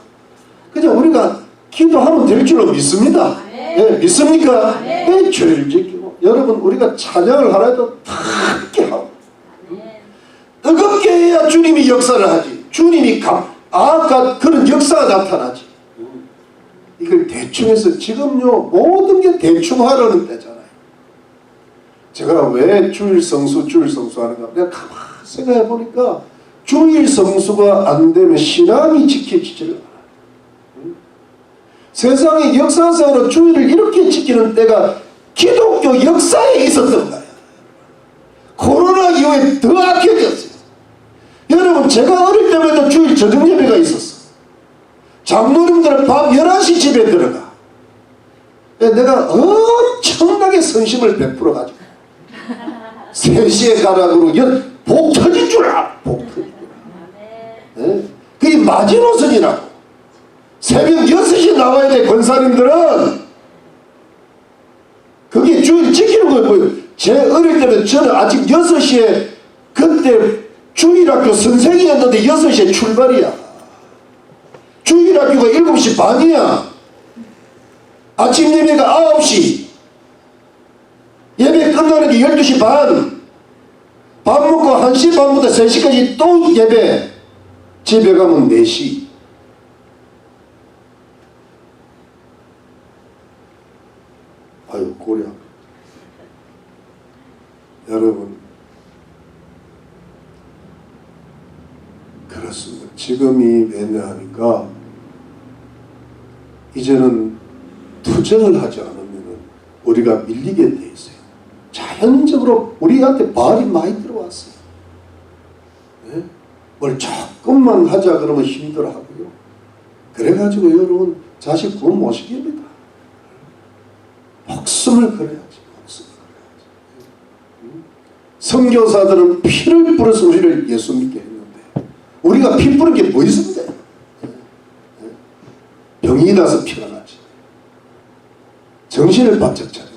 그냥 우리가 기도하면 될 줄로 믿습니다. 네, 믿습니까? 네, 죄를 지키고 여러분, 우리가 찬양을 하나도 함께 하고 뜨겁게 해야 주님이 역사를 하지. 주님이 아까 그런 역사가 나타나지. 이걸 대충 해서 지금요 모든 게 대충 하려는 때잖아요. 제가 왜 주일 성수 하는가? 내가 가만히 생각해 보니까 주일 성수가 안 되면 신앙이 지켜지지를 않아요. 세상의 역사상으로 주일을 이렇게 지키는 때가 기독교 역사에 있었던 거예요. 코로나 이후에 더 악해졌어요. 여러분, 제가 어릴 때부터 주일 저녁 예배가 있었어. 장로님들은 밤 11시 집에 들어가. 내가 엄청나게 엄청나게 선심을 베풀어가지고 3시에 가라고 복 터질 줄 알아. 복 터질 줄 알아. 네? 그게 마지노선이라고. 새벽 6시 나와야 돼. 권사님들은. 그게 주일 지키는 거예요. 뭐예요? 제 어릴 때는 저는 아직 6시에 그때 주일학교 선생이었는데 6시에 출발이야. 주일학교가 7시 반이야. 아침 예배가 9시. 예배 끝나는 게 12시 반. 밥 먹고 1시 반부터 3시까지 또 예배. 집에 가면 4시. 아유 고려. 여러분 그렇습니다. 지금이 왜냐하니까 이제는 투쟁을 하지 않으면 우리가 밀리게 돼 있어요. 자연적으로 우리한테 발이 많이 들어왔어요. 네? 뭘 조금만 하자 그러면 힘들어하고요. 그래가지고 여러분 자식 구원 못 시킵니다. 목숨을 걸어야지. 목숨을 걸어야지. 선교사들은 피를 뿌려서 우리를 예수 믿게 했는데 우리가 피 뿌린 게 뭐 있습니까? 병이 나서 피가 나지. 정신을 바짝 차려.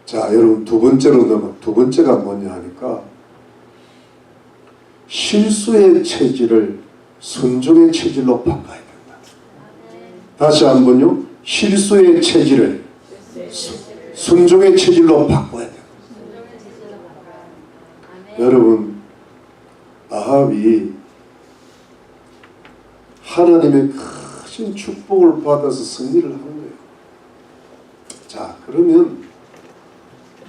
자, 여러분 두 번째가 뭐냐 하니까 실수의 체질을 순종의 체질로 바꿔야 된다. 다시 한번요. 실수의 체질을 순종의 체질로 바꿔야 된다. 여러분 아합이 하나님의 크신 축복을 받아서 승리를 한 거예요. 자, 그러면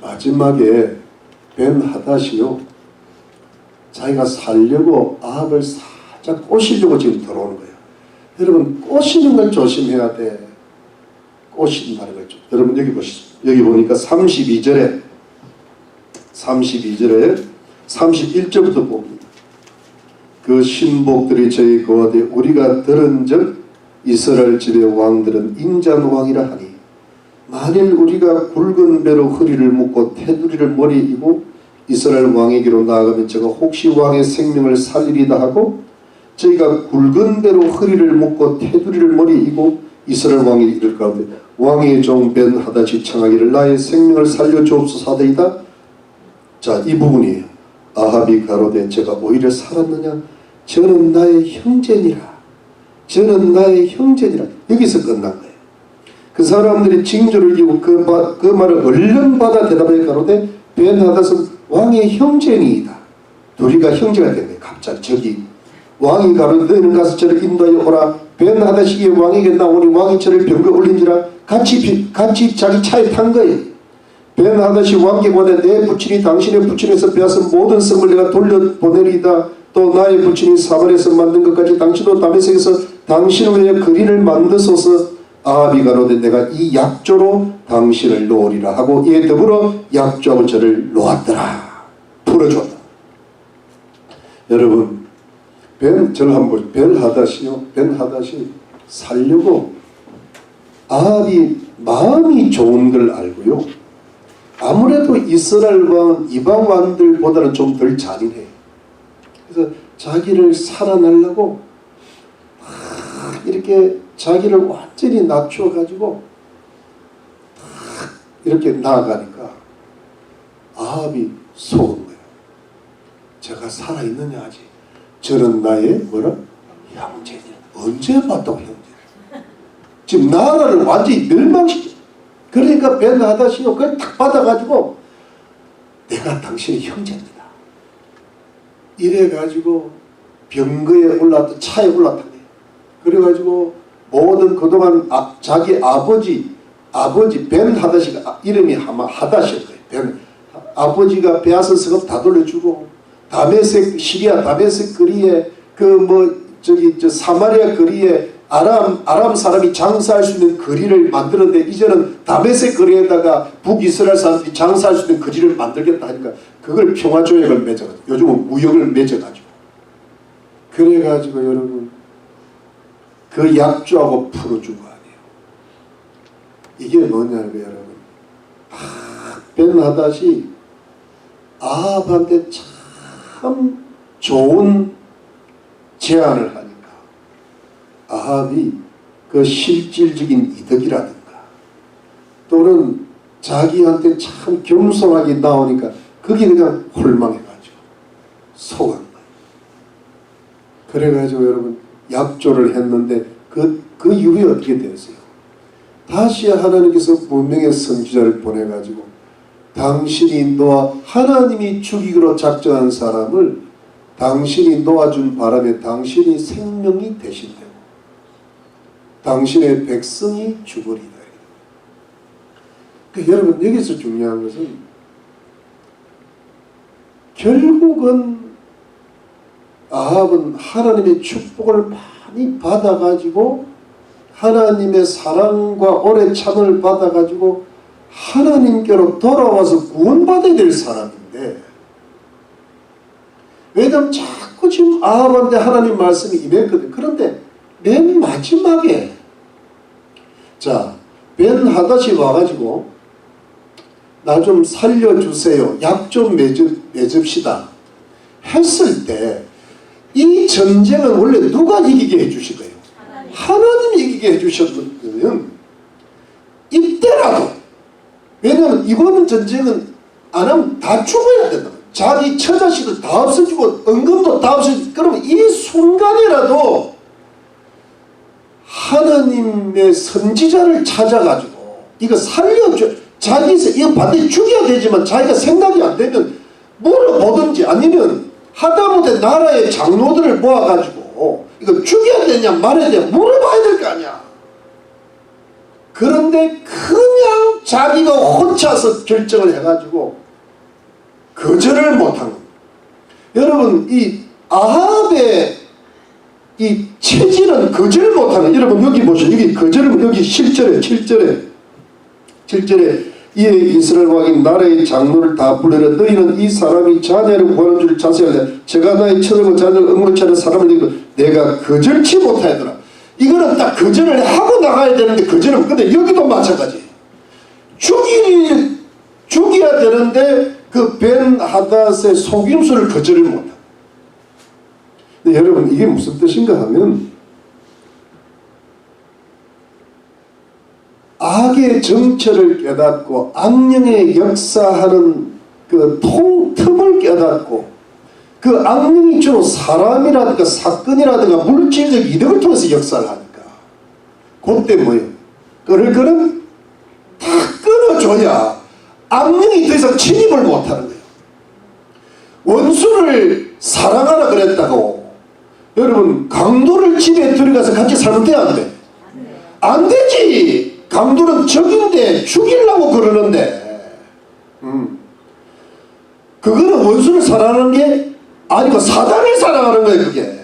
마지막에 벤하닷이요 자기가 살려고 아합을 살짝 꼬시려고 지금 들어오는 거예요. 여러분 꼬시는 걸 조심해야 돼. 꼬신다는 거죠. 여러분 여기 보시죠. 여기 보니까 32절에 31절부터 봅니다. 그 신복들이 저희 거하되 우리가 들은즉 이스라엘 집의 왕들은 인자한 왕이라 하니 만일 우리가 굵은 배로 허리를 묶고 테두리를 머리에 이고 이스라엘 왕에게로 나아가면 저가 혹시 왕의 생명을 살리리다 하고 저희가 굵은 배로 허리를 묶고 테두리를 머리에 이고 이스라엘 왕이 이를 가운데 왕의 종 벤하닷이 청하기를 나의 생명을 살려주옵소서 하더이다. 자, 이 부분이에요. 아합이 가로되 제가 오히려 살았느냐 저는 나의 형제니라. 저는 나의 형제니라. 여기서 끝난 거예요. 그 사람들이 징조를 이기고 그 말을 얼른 받아 대답해 가로되 벤하닷은 왕의 형제니이다. 둘이가 형제가 된 거예요. 갑자기 저기 왕이 가로되 너희는 가서 저를 인도하여 오라. 벤하닷이 왕에게 나오니 왕이 저를 병거에 올린지라. 같이 자기 차에 탄 거예요. 벤하닷이 왕께 보내 내 부친이 당신의 부친에서 빼앗은 모든 성을 내가 돌려보내리이다. 또 나의 부친이 사마리아에서 만든 것까지 당신도 다메섹에서 당신을 위해 그린을 만드소서. 아합이 가로되 내가 이 약조로 당신을 놓으리라 하고 이에 더불어 약조하고 저를 놓았더라. 풀어줬다. 여러분 저를 한번 보죠. 벤하닷이 살려고 아합이 마음이 좋은 걸 알고요. 아무래도 이스라엘 왕은 이방 왕들보다는 좀 덜 잔인해요. 그래서 자기를 살아내려고 이렇게 자기를 완전히 낮춰가지고 이렇게 나아가니까 아합이 속은 거예요. 제가 살아있느냐 하지. 저는 나의 뭐라? 형제냐. 언제 봤다고 형제를. 지금 나라를 완전히 멸망시켜. 그러니까 벤하닷이 그걸 탁 받아가지고 내가 당신의 형제입니다. 이래가지고 병거에 올랐다 차에 올랐다. 그래가지고 모든 그동안 자기 아버지 벤하닷이 이름이 아마 하닷일 거예요. 아버지가 빼앗은 성읍 다 돌려주고 시리아 다메섹 거리에 사마리아 거리에 아람 사람이 장사할 수 있는 거리를 만들었는데 이제는 다메섹 거리에다가 북이스라엘 사람들이 장사할 수 있는 거리를 만들겠다 하니까 그걸 평화조약을 맺어가지고 요즘은 무역을 맺어가지고 그래가지고 여러분 그 약조하고 풀어준 거 아니에요. 이게 뭐냐면 여러분 벤하닷이 아합한테 참 좋은 제안을 하니까 아합이 그 실질적인 이득이라든가 또는 자기한테 참 겸손하게 나오니까 그게 그냥 홀망해가지고 속은 거예요. 그래가지고 여러분 약조를 했는데 그 이후에 어떻게 되었어요? 다시 하나님께서 분명히 선지자를 보내가지고 당신이 하나님이 죽이기로 작정한 사람을 당신이 놓아준 바람에 당신이 생명이 대신되고 당신의 백성이 죽으리다. 그러니까 여러분 여기서 중요한 것은 결국은 아합은 하나님의 축복을 많이 받아가지고 하나님의 사랑과 오래 참을 받아가지고 하나님께로 돌아와서 구원받아야 될 사람인데 왜냐하면 자꾸 지금 아합한테 하나님 말씀이 임했거든. 그런데 맨 마지막에 자 벤하닷이 와가지고 나 좀 살려주세요. 약 좀 맺읍시다 했을 때 이 전쟁은 원래 누가 이기게 해주실 거예요? 하나님이 이기게 해주셨으면 이때라도 왜냐하면 이번 전쟁은 안 하면 다 죽어야 된다. 자기 처자식도 다 없어지고 은금도 다 없어지고 그러면 이 순간이라도 하나님의 선지자를 찾아가지고 이거 살려줘. 이거 반드시 죽여야 되지만 자기가 생각이 안 되면 물어보든지 아니면 하다못해 나라의 장로들을 모아가지고 이거 죽여야 되냐 말아야 되냐 물어봐야 될 거 아니야. 그런데 그냥 자기가 혼자서 결정을 해가지고 거절을 못한 겁니다. 여러분 이 아합의 이 체질은 거절 못하는 여러분 여기 보시죠. 여기 거절은 여기 7절에 이에 이스라엘 왕이 나라의 장로를 다 불러라. 너희는 이 사람이 자녀를 구하는 줄 자세하되 제가 나의 처자고 자녀를 응원치 않은 사람을 이기고 내가 거절치 못하였더라. 이거는 딱 거절을 하고 나가야 되는데 거절은 근데 여기도 마찬가지. 죽여야 되는데 그 벤하닷의 속임수를 거절을 못한다. 근데 여러분 이게 무슨 뜻인가 하면 악의 정체를 깨닫고 악령의 역사하는 그 틈을 깨닫고 그 악령이 주로 사람이라든가 사건이라든가 물질적 이득을 통해서 역사를 하니까 그때 뭐예요? 그거는 다 끊어줘야 악령이 더 이상 침입을 못하는 거예요. 원수를 사랑하라 그랬다고 여러분 강도를 집에 들어가서 같이 살면 돼 안 돼? 안 되지. 강도는 적인데 죽이려고 그러는데 그거는 원수를 사랑하는 게 아니고 사단을 사랑하는 거예요. 그게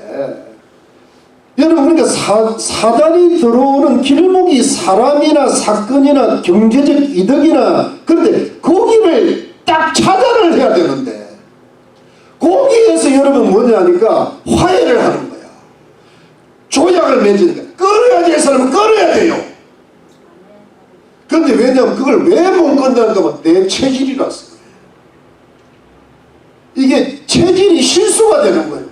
여러분 그러니까 사단이 들어오는 길목이 사람이나 사건이나 경제적 이득이나 그런데 거기를 딱 차단을 해야 되는데 거기에서 여러분 뭐냐 하니까 화해를 하는 거야. 조약을 맺는 거야. 끊어야 될 사람은 끊어야 돼요. 그런데 왜냐하면 그걸 왜 못 건다는가 하면 내 체질이라서 이게 체질이 실수가 되는 거예요.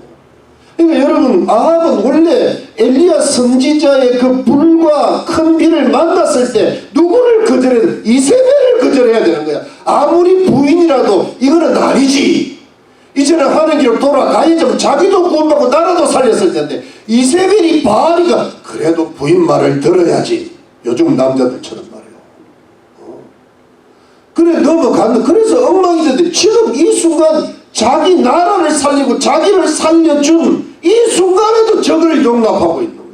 그러니까 여러분 아합은 원래 엘리야 선지자의 그 불과 큰 비를 만났을 때 누구를 거절해야 돼? 이세벨을 거절해야 되는 거야. 아무리 부인이라도 이거는 아니지. 이제는 하는 길로 돌아가야지. 자기도 구원받고 나라도 살렸을 텐데 이세벨이 바알이가 그래도 부인 말을 들어야지. 요즘 남자들처럼 말이에요. 그래 넘어갔는데 그래서 엉망이 됐는데 지금 이 순간 자기 나라를 살리고 자기를 살려준 이 순간에도 적을 용납하고 있는 거예요.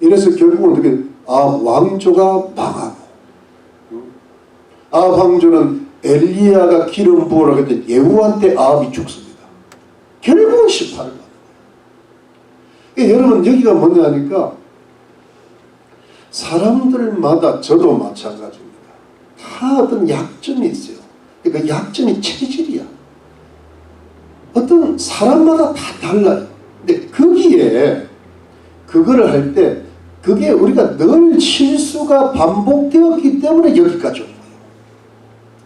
이래서 결국은 어떻게 왕조가 망하고 아합 왕조는 엘리야가 기름 부으라고 했더니 예후한테 아합이 죽습니다. 결국은 심판을 받는 거예요. 여러분 여기가 뭐냐 하니까 사람들마다 저도 마찬가지입니다. 다 어떤 약점이 있어요. 그 약점이 체질이야. 어떤 사람마다 다 달라요. 근데 거기에 그거를 할 때 그게 우리가 늘 실수가 반복되었기 때문에 여기까지 온 거예요.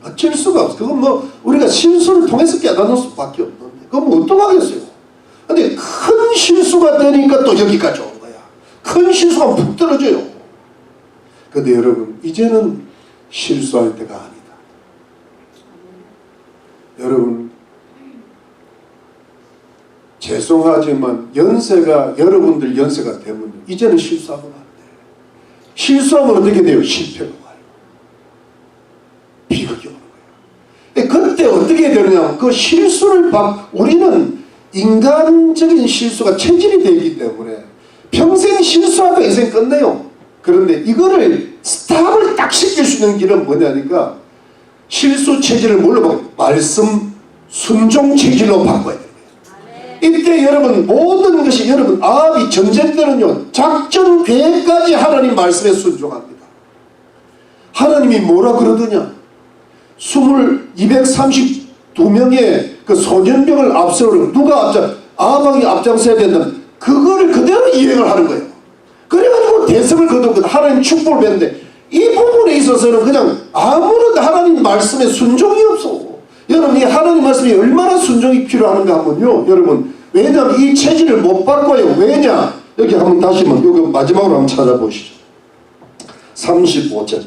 어쩔 수가 없어. 그건 뭐 우리가 실수를 통해서 깨닫는 수밖에 없는데 그건 뭐 어떡하겠어요. 근데 큰 실수가 되니까 또 여기까지 온 거야. 큰 실수가 푹 떨어져요. 근데 여러분 이제는 실수할 때가 아니다. 여러분 죄송하지만 여러분들 연세가 되면 이제는 실수하면 안 돼요. 실수하면 어떻게 돼요? 실패가 와요. 비극이 오는 거예요. 그때 어떻게 되느냐, 그 실수를 우리는 인간적인 실수가 체질이 되기 때문에 평생 실수하다 인생 끝내요. 그런데 이거를 스탑을 딱 시킬 수 있는 길은 뭐냐니까 실수 체질을 뭘로 바꿔요? 말씀 순종 체질로 바꿔야 돼요. 이때 여러분 모든 것이 여러분 아합이 전쟁 때는요 작전 계획까지 하나님 말씀에 순종합니다. 하나님이 뭐라 그러더냐, 232명의 그 소년병을 앞세우는 누가 아합왕이 앞장서야 된다면 그거를 그대로 이행을 하는 거예요. 그래가지고 대성을 거두거든. 하나님 축복을 받는데 이 부분에 있어서는 그냥 아무런 하나님 말씀에 순종이 없어. 여러분 이 하나님 말씀이 얼마나 순종이 필요한가 하면요, 여러분 왜냐하면 이 체질을 못 바꿔요. 왜냐, 여기 한번 다시 여기 마지막으로 한번 찾아보시죠. 35절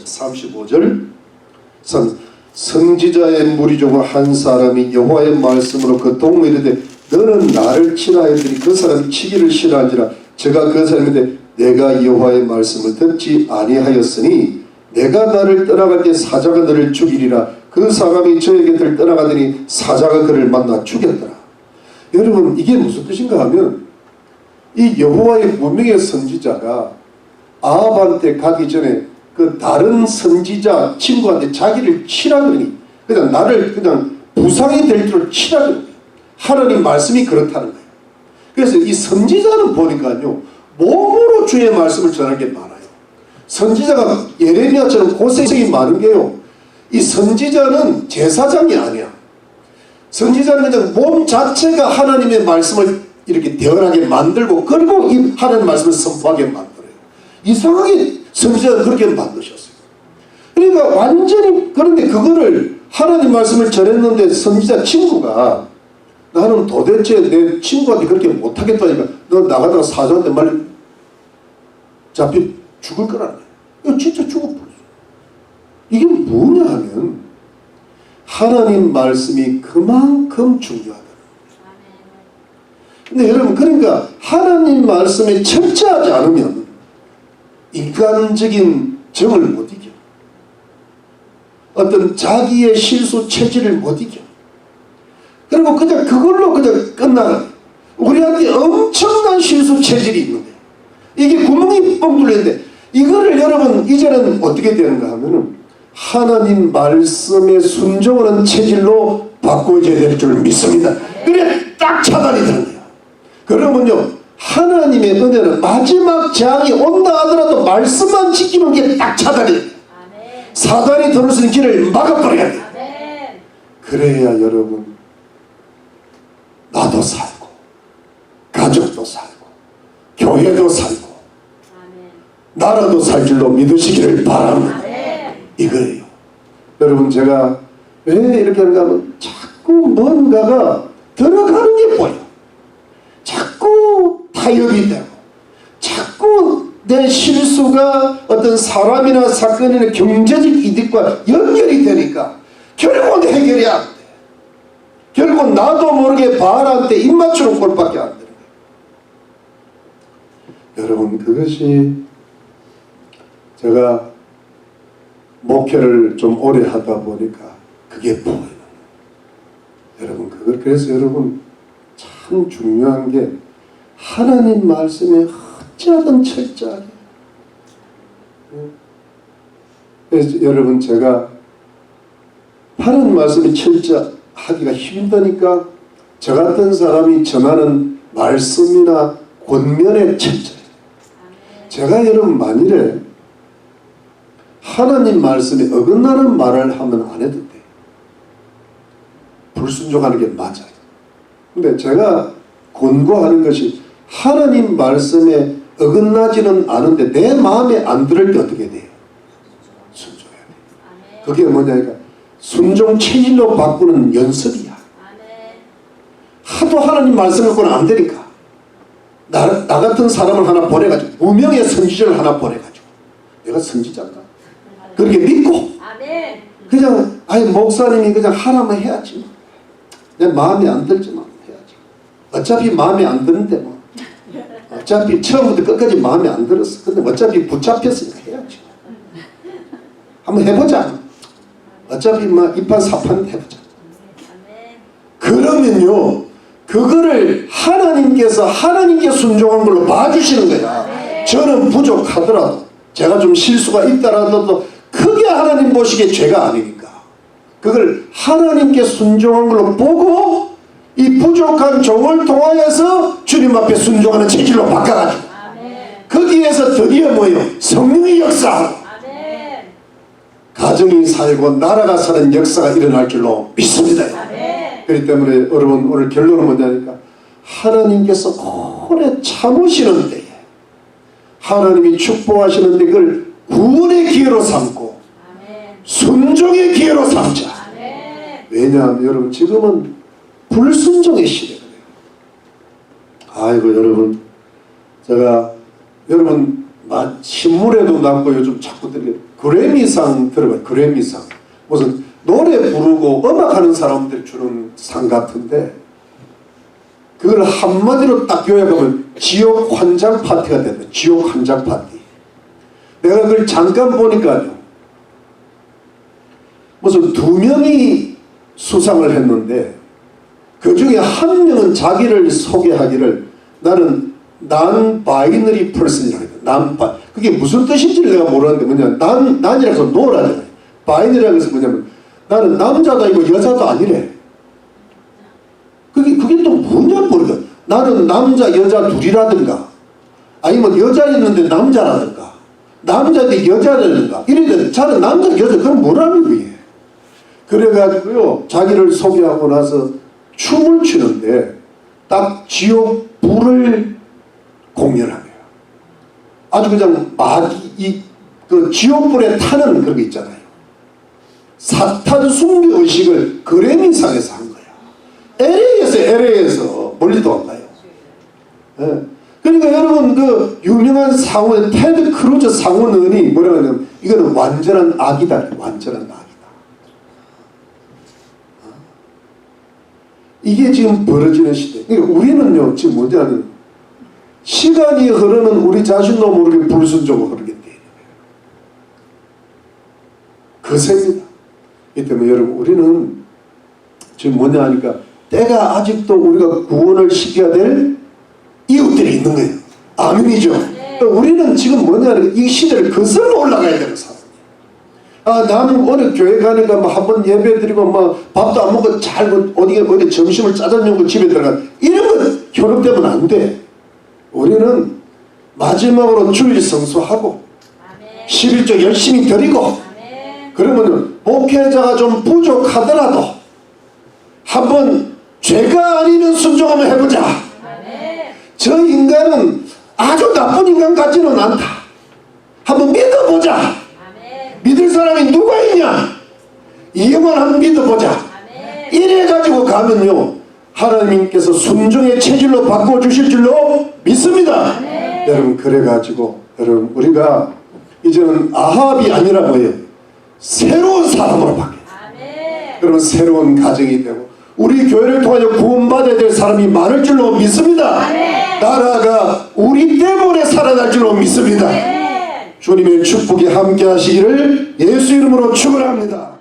선지자의 무리 중 한 사람이 여호와의 말씀으로 그 동무에 이르되 너는 나를 치라 하였더니 그 사람이 치기를 싫어한지라 제가 그 사람인데 내가 여호와의 말씀을 듣지 아니하였으니 내가 나를 떠나갈 때 사자가 너를 죽이리라. 그 사람이 저의 곁을 떠나가더니 사자가 그를 만나 죽였더라. 여러분 이게 무슨 뜻인가 하면 이 여호와의 무명의 선지자가 아합한테 가기 전에 그 다른 선지자 친구한테 자기를 치라 그러니 그냥 나를 그냥 부상이 될 줄 치라 그러니 하나님 말씀이 그렇다는 거예요. 그래서 이 선지자는 보니까요 몸으로 주의 말씀을 전할 게 많아요. 선지자가 예레미야처럼 고생이 많은 게요, 이 선지자는 제사장이 아니야. 선지자는 그냥 몸 자체가 하나님의 말씀을 이렇게 대언하게 만들고 그리고 이 하나님의 말씀을 선포하게 만들어요. 이상하게 선지자는 그렇게 만드셨어요. 그러니까 완전히, 그런데 그거를 하나님 말씀을 전했는데 선지자 친구가 나는 도대체 내 친구한테 그렇게 못하겠다니까 너 나가다가 사자한테 말려 잡혀 죽을 거라는 거예요. 이거 진짜 죽어버렸어. 이게 뭐냐 하면 하나님 말씀이 그만큼 중요하다. 근데 여러분 그러니까 하나님 말씀에 철저하지 않으면 인간적인 정을 못 이겨. 어떤 자기의 실수 체질을 못 이겨. 그리고 그냥 그걸로 그냥 끝나가. 우리한테 엄청난 실수 체질이 있는 거예요. 이게 구멍이 뻥 뚫렸는데 이거를 여러분 이제는 어떻게 되는가 하면은 하나님 말씀에 순종하는 체질로 바꿔줘야 될 줄 믿습니다. 그래 딱 차단이 되는 거예요. 그러면요 하나님의 은혜는 마지막 재앙이 온다 하더라도 말씀만 지키는 게 딱 차단이 돼요. 사단이 들어올 수 있는 길을 막아버려야 돼요. 그래야 여러분 나도 살고 가족도 살고 교회도 살고 나라도 살 줄로 믿으시기를 바랍니다. 이거예요. 여러분 제가 왜 이렇게 하는가 하면 자꾸 뭔가가 들어가는 게 보여. 자꾸 타협이 되고 자꾸 내 실수가 어떤 사람이나 사건이나 경제적 이득과 연결이 되니까 결국은 해결이 안 돼. 결국은 나도 모르게 바알한테 입 맞추는 꼴밖에 안 되는 거예요. 여러분 그것이 제가 목회를 좀 오래 하다 보니까 그게 보여요. 여러분 그래서 여러분 참 중요한 게 하나님 말씀에 어찌하든 철저하게. 그래서 여러분 제가 하나님 말씀이 철저하기가 힘드니까 저 같은 사람이 전하는 말씀이나 권면에 철저해요. 제가 여러분 만일에 하나님 말씀에 어긋나는 말을 하면 안 해도 돼요. 불순종하는 게 맞아요. 근데 제가 권고하는 것이 하나님 말씀에 어긋나지는 않은데 내 마음에 안 들을 때 어떻게 돼요? 순종해야 돼요. 그게 뭐냐니까 순종 체질로 바꾸는 연습이야. 하도 하나님 말씀 갖고는 안 되니까 나 같은 사람을 하나 보내가지고 무명의 선지자를 하나 보내가지고 내가 선지자인가? 그렇게 믿고 그냥 아니 목사님이 그냥 하라면 해야지 내 마음에 안 들지만 해야지. 어차피 마음에 안 드는데 뭐 어차피 처음부터 끝까지 마음에 안 들었어. 근데 어차피 붙잡혔으니까 해야지. 한번 해보자. 어차피 막 이판 사판 해보자. 그러면요 그거를 하나님께서 하나님께 순종한 걸로 봐주시는 거야. 저는 부족하더라도 제가 좀 실수가 있더라도 크게 하나님 보시기에 죄가 아니니까 그걸 하나님께 순종한 걸로 보고 이 부족한 종을 통하여서 주님 앞에 순종하는 체질로 바꿔가지고 거기에서 드디어 뭐예요? 성령의 역사하고 가정이 살고 나라가 사는 역사가 일어날 줄로 믿습니다. 그렇기 때문에 여러분 오늘 결론은 뭐냐니까 하나님께서 오래 참으시는 데에 하나님이 축복하시는 데 그걸 구원의 기회로 삼고 순종의 기회로 삼자. 왜냐하면 여러분 지금은 불순종의 시대거든요. 아이고 여러분 제가 여러분 신문에도 나고 요즘 자꾸 들려요. 그래미상 들어봐요. 그래미상 무슨 노래 부르고 음악하는 사람들 주는 상 같은데 그걸 한마디로 딱 요약하면 지옥 환장 파티가 된다. 지옥 환장 파티. 내가 그걸 잠깐 보니까요 무슨 2명이 수상을 했는데 그 중에 한 명은 자기를 소개하기를 나는 non-binary person이라고 해요. 그게 무슨 뜻인지를 내가 모르는데 뭐냐 난이라고 해서 노라잖아요. 바이너리라고 해서 뭐냐면 나는 남자도 아니고 여자도 아니래. 그게 또 뭐냐 모르겠어. 나는 남자 여자 둘이라든가 아니면 여자 있는데 남자라든가 남자인데 여자라든가 이래야 자는 남자 여자 그럼 뭐라는 거예요. 그래가지고요 자기를 소개하고 나서 춤을 추는데 딱 지옥 불을 공연하네요. 아주 그냥 그 지옥불에 타는 그런 게 있잖아요. 사탄 숭배 의식을 그래미상에서 한 거야. LA에서 멀리도 안 가요. 네. 그러니까 여러분 그 유명한 상원 테드 크루즈 상원의원이 뭐라고 하냐면 이거는 완전한 악이다. 완전한 악이다. 이게 지금 벌어지는 시대. 그러니까 우리는요 지금 뭐냐면 시간이 흐르는 우리 자신도 모르게 불순종을 흐르게 되는 거예요. 거셉니다. 이 때문에 여러분 우리는 지금 뭐냐 하니까 때가 아직도 우리가 구원을 시켜야 될 이웃들이 있는 거예요. 아멘이죠. 우리는 지금 뭐냐 하니까 이 시대를 거슬러 올라가야 되는 사람. 나는 오늘 교회 가니까 뭐 한번 예배 드리고 뭐 밥도 안 먹고 잘 어디 점심을 짜장 먹고 집에 들어가 이런 건 현혹되면 안 돼. 우리는 마지막으로 주일 성수하고 11조 열심히 드리고 그러면 목회자가 좀 부족하더라도 한번 죄가 아니는 순종 한번 해보자. 저 인간은 아주 나쁜 인간 같지는 않다. 한번 믿어보자. 믿을 사람이 누가 있냐? 이것만 한번 믿어보자. 이래가지고 가면요 하나님께서 순종의 체질로 바꿔주실 줄로 믿습니다. 여러분 그래가지고 여러분 우리가 이제는 아합이 아니라 뭐예요? 새로운 사람으로 바뀌어요. 여러분 새로운 가정이 되고 우리 교회를 통하여 구원받아야 될 사람이 많을 줄로 믿습니다. 나라가 우리 때문에 살아날 줄로 믿습니다. 주님의 축복이 함께 하시기를 예수 이름으로 축원합니다.